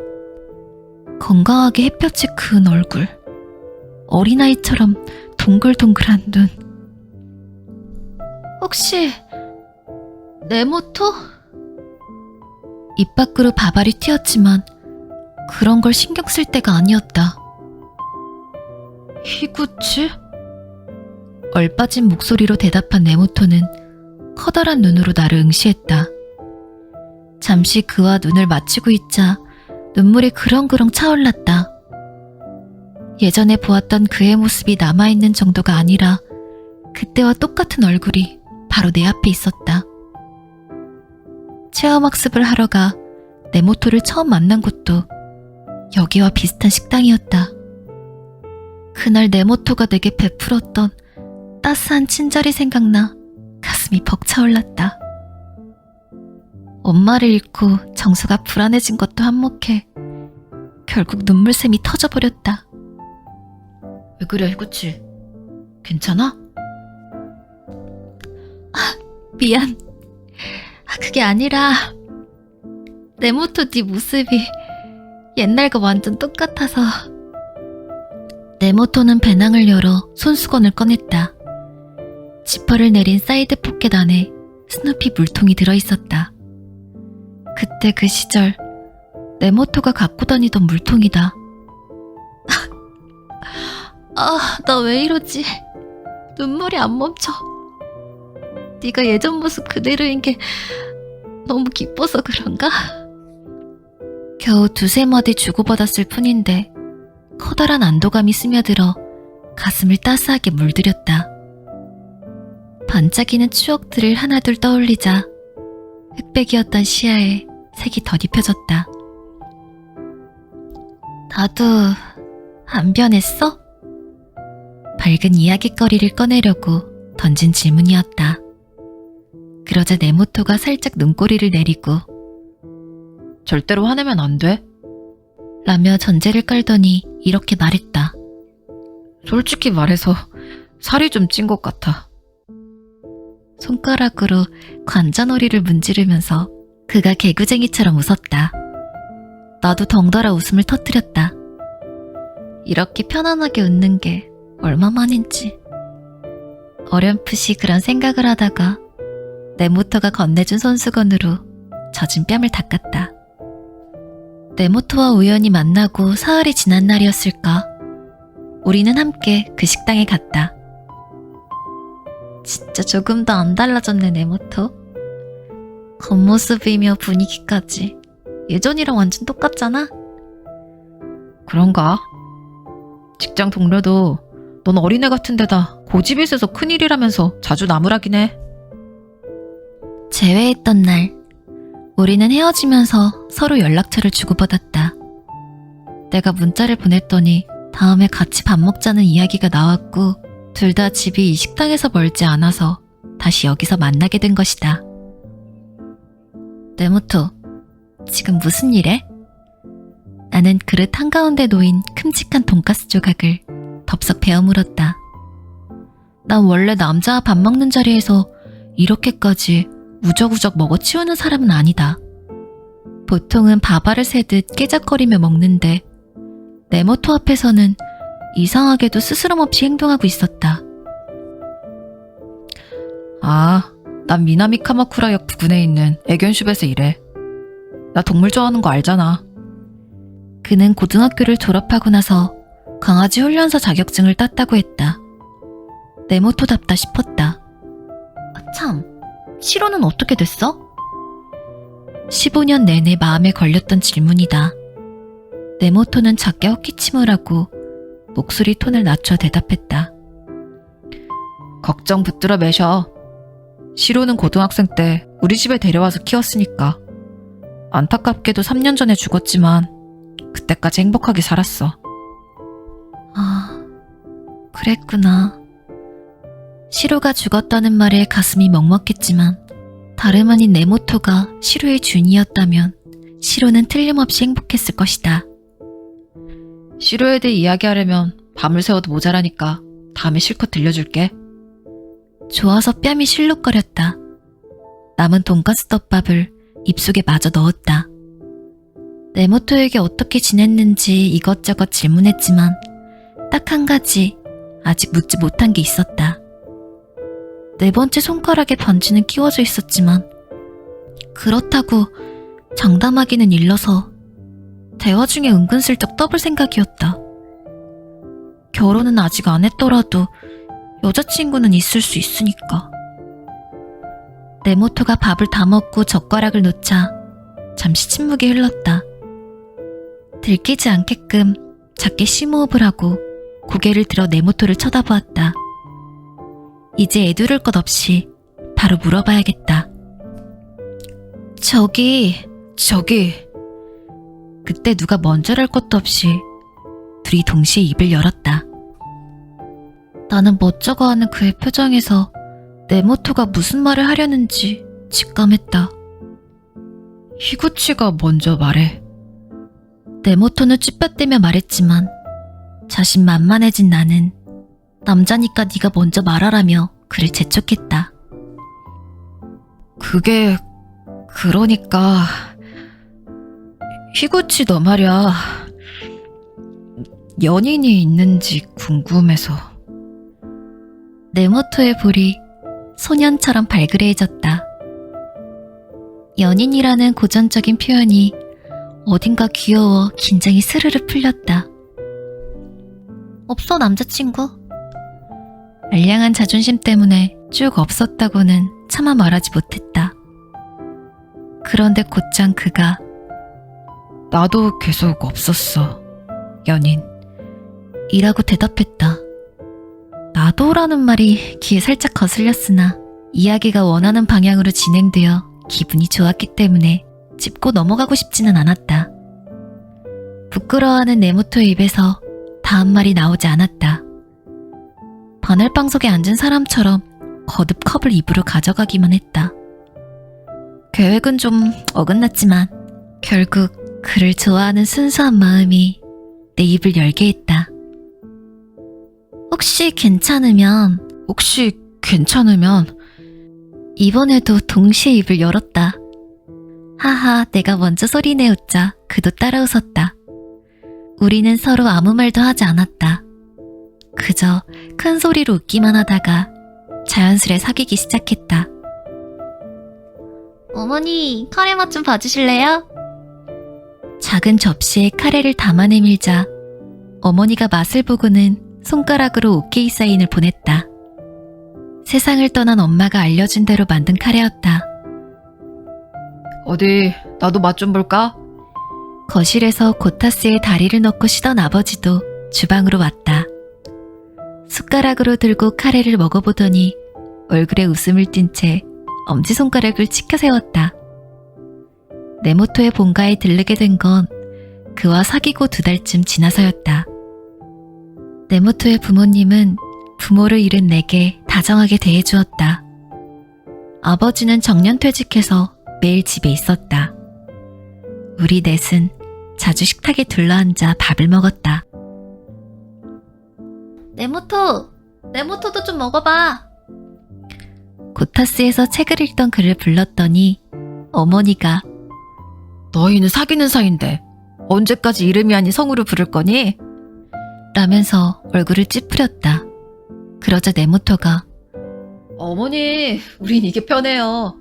건강하게 햇볕이 그은 얼굴, 어린아이처럼 동글동글한 눈. 혹시 네모토? 입 밖으로 바바리 튀었지만 그런 걸 신경 쓸 때가 아니었다. 히구치? 얼빠진 목소리로 대답한 네모토는 커다란 눈으로 나를 응시했다. 잠시 그와 눈을 맞추고 있자 눈물이 그렁그렁 차올랐다. 예전에 보았던 그의 모습이 남아있는 정도가 아니라 그때와 똑같은 얼굴이 바로 내 앞에 있었다. 체험학습을 하러 가 네모토를 처음 만난 곳도 여기와 비슷한 식당이었다. 그날 네모토가 내게 베풀었던 따스한 친절이 생각나 가슴이 벅차올랐다. 엄마를 잃고 정수가 불안해진 것도 한몫해 결국 눈물샘이 터져버렸다. 왜 그래, 히구치? 괜찮아? 미안. 그게 아니라 네모토 네 모습이 옛날과 완전 똑같아서. 네모토는 배낭을 열어 손수건을 꺼냈다. 지퍼를 내린 사이드 포켓 안에 스누피 물통이 들어있었다. 그때 그 시절 네모토가 갖고 다니던 물통이다. 나 왜 이러지? 눈물이 안 멈춰. 네가 예전 모습 그대로인 게 너무 기뻐서 그런가? 겨우 두세 마디 주고받았을 뿐인데 커다란 안도감이 스며들어 가슴을 따스하게 물들였다. 반짝이는 추억들을 하나둘 떠올리자 흑백이었던 시야에 색이 덧입혀졌다. 나도 안 변했어? 밝은 이야깃거리를 꺼내려고 던진 질문이었다. 그러자 네모토가 살짝 눈꼬리를 내리고 절대로 화내면 안 돼. 라며 전제를 깔더니 이렇게 말했다. 솔직히 말해서 살이 좀 찐 것 같아. 손가락으로 관자놀이를 문지르면서 그가 개구쟁이처럼 웃었다. 나도 덩달아 웃음을 터뜨렸다. 이렇게 편안하게 웃는 게 얼마만인지. 어렴풋이 그런 생각을 하다가 네모토가 건네준 손수건으로 젖은 뺨을 닦았다. 네모토와 우연히 만나고 사흘이 지난 날이었을까. 우리는 함께 그 식당에 갔다. 진짜 조금도 안 달라졌네, 네모토. 겉모습이며 분위기까지 예전이랑 완전 똑같잖아? 그런가? 직장 동료도 넌 어린애 같은 데다 고집이 있어서 큰일이라면서 자주 나무라긴 해. 재회했던 날, 우리는 헤어지면서 서로 연락처를 주고받았다. 내가 문자를 보냈더니 다음에 같이 밥 먹자는 이야기가 나왔고 둘 다 집이 이 식당에서 멀지 않아서 다시 여기서 만나게 된 것이다. 네모토, 지금 무슨 일해? 나는 그릇 한가운데 놓인 큼직한 돈가스 조각을 덥석 베어 물었다. 난 원래 남자와 밥 먹는 자리에서 이렇게까지 우적우적 먹어치우는 사람은 아니다. 보통은 밥알을 새듯 깨작거리며 먹는데 네모토 앞에서는 이상하게도 스스럼 없이 행동하고 있었다. 아, 난 미나미 카마쿠라역 부근에 있는 애견숲에서 일해. 나 동물 좋아하는 거 알잖아. 그는 고등학교를 졸업하고 나서 강아지 훈련사 자격증을 땄다고 했다. 네모토답다 싶었다. 참, 시로는 어떻게 됐어? 15년 내내 마음에 걸렸던 질문이다. 네모토는 작게 헛기침을 하고 목소리 톤을 낮춰 대답했다. 걱정 붙들어 매셔. 시로는 고등학생 때 우리 집에 데려와서 키웠으니까. 안타깝게도 3년 전에 죽었지만 그때까지 행복하게 살았어. 아, 그랬구나. 시로가 죽었다는 말에 가슴이 먹먹했지만 다름 아닌 네모토가 시로의 주인이었다면 시로는 틀림없이 행복했을 것이다. 시로에 대해 이야기하려면 밤을 새워도 모자라니까 다음에 실컷 들려줄게. 좋아서 뺨이 실룩거렸다. 남은 돈가스 떡밥을 입속에 마저 넣었다. 네모토에게 어떻게 지냈는지 이것저것 질문했지만 딱 한 가지 아직 묻지 못한 게 있었다. 네 번째 손가락에 반지는 끼워져 있었지만 그렇다고 장담하기는 일러서 대화 중에 은근슬쩍 떠볼 생각이었다. 결혼은 아직 안 했더라도 여자친구는 있을 수 있으니까. 네모토가 밥을 다 먹고 젓가락을 놓자 잠시 침묵이 흘렀다. 들키지 않게끔 작게 심호흡을 하고 고개를 들어 네모토를 쳐다보았다. 이제 애두를 것 없이 바로 물어봐야겠다. 저기. 그때 누가 먼저랄 것도 없이 둘이 동시에 입을 열었다. 나는 멋쩍어 하는 그의 표정에서 네모토가 무슨 말을 하려는지 직감했다. 히구치가 먼저 말해. 네모토는 쭈뼛대며 말했지만 자신만만해진 나는 남자니까 네가 먼저 말하라며 그를 재촉했다. 그게 그러니까 히구치 너 말이야. 연인이 있는지 궁금해서. 네모토의 볼이 소년처럼 발그레해졌다. 연인이라는 고전적인 표현이 어딘가 귀여워 긴장이 스르르 풀렸다. 없어, 남자친구. 알량한 자존심 때문에 쭉 없었다고는 차마 말하지 못했다. 그런데 곧장 그가 나도 계속 없었어. 연인. 이라고 대답했다. 나도라는 말이 귀에 살짝 거슬렸으나 이야기가 원하는 방향으로 진행되어 기분이 좋았기 때문에 짚고 넘어가고 싶지는 않았다. 부끄러워하는 네모토의 입에서 다음 말이 나오지 않았다. 바늘방 속에 앉은 사람처럼 거듭 컵을 입으로 가져가기만 했다. 계획은 좀 어긋났지만 결국 그를 좋아하는 순수한 마음이 내 입을 열게 했다. 혹시 괜찮으면 이번에도 동시에 입을 열었다. 하하, 내가 먼저 소리내 웃자 그도 따라 웃었다. 우리는 서로 아무 말도 하지 않았다. 그저 큰 소리로 웃기만 하다가 자연스레 사귀기 시작했다. 어머니, 카레 맛 좀 봐주실래요? 작은 접시에 카레를 담아 내밀자 어머니가 맛을 보고는 손가락으로 오케이 사인을 보냈다. 세상을 떠난 엄마가 알려준 대로 만든 카레였다. 어디 나도 맛 좀 볼까? 거실에서 고타스에 다리를 넣고 쉬던 아버지도 주방으로 왔다. 숟가락으로 들고 카레를 먹어보더니 얼굴에 웃음을 띤 채 엄지손가락을 치켜 세웠다. 네모토의 본가에 들르게 된 건 그와 사귀고 2달쯤 지나서였다. 네모토의 부모님은 부모를 잃은 내게 다정하게 대해주었다. 아버지는 정년퇴직해서 매일 집에 있었다. 우리 넷은 자주 식탁에 둘러앉아 밥을 먹었다. 네모토도 좀 먹어봐. 고타스에서 책을 읽던 그를 불렀더니 어머니가 너희는 사귀는 사이인데 언제까지 이름이 아닌 성으로 부를 거니? 라면서 얼굴을 찌푸렸다. 그러자 네모토가 어머니, 우린 이게 편해요.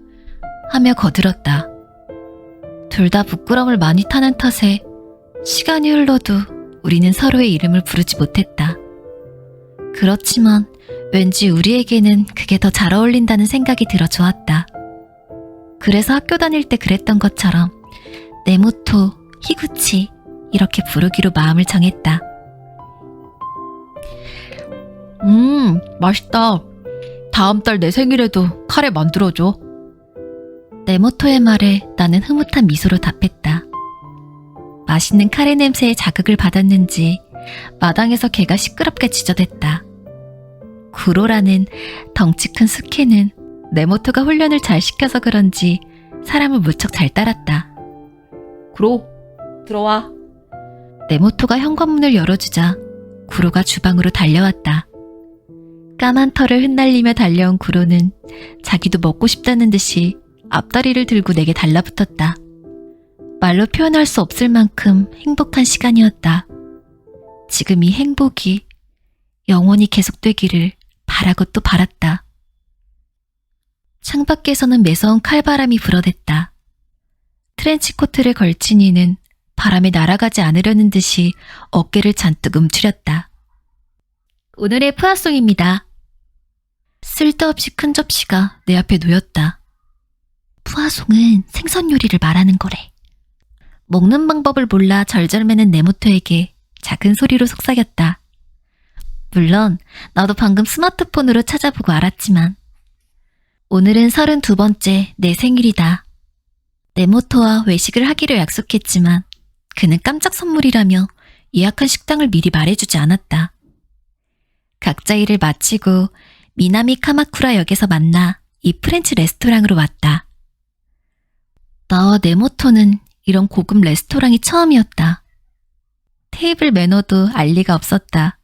하며 거들었다. 둘 다 부끄러움을 많이 타는 탓에 시간이 흘러도 우리는 서로의 이름을 부르지 못했다. 그렇지만 왠지 우리에게는 그게 더 잘 어울린다는 생각이 들어 좋았다. 그래서 학교 다닐 때 그랬던 것처럼 네모토, 히구치 이렇게 부르기로 마음을 정했다. 맛있다. 다음 달 내 생일에도 카레 만들어줘. 네모토의 말에 나는 흐뭇한 미소로 답했다. 맛있는 카레 냄새에 자극을 받았는지 마당에서 개가 시끄럽게 짖어댔다. 구로라는 덩치 큰 스케는 네모토가 훈련을 잘 시켜서 그런지 사람을 무척 잘 따랐다. 구로, 들어와. 네모토가 현관문을 열어주자 구로가 주방으로 달려왔다. 까만 털을 흩날리며 달려온 구로는 자기도 먹고 싶다는 듯이 앞다리를 들고 내게 달라붙었다. 말로 표현할 수 없을 만큼 행복한 시간이었다. 지금 이 행복이 영원히 계속되기를 바라고 또 바랐다. 창밖에서는 매서운 칼바람이 불어댔다. 트렌치코트를 걸친 이는 바람에 날아가지 않으려는 듯이 어깨를 잔뜩 움츠렸다. 오늘의 푸아송입니다. 쓸데없이 큰 접시가 내 앞에 놓였다. 푸아송은 생선 요리를 말하는 거래. 먹는 방법을 몰라 절절매는 네모토에게 작은 소리로 속삭였다. 물론 나도 방금 스마트폰으로 찾아보고 알았지만 오늘은 32번째 내 생일이다. 네모토와 외식을 하기로 약속했지만 그는 깜짝 선물이라며 예약한 식당을 미리 말해주지 않았다. 각자 일을 마치고 미나미 카마쿠라 역에서 만나 이 프렌치 레스토랑으로 왔다. 나와 네모토는 이런 고급 레스토랑이 처음이었다. 테이블 매너도 알 리가 없었다.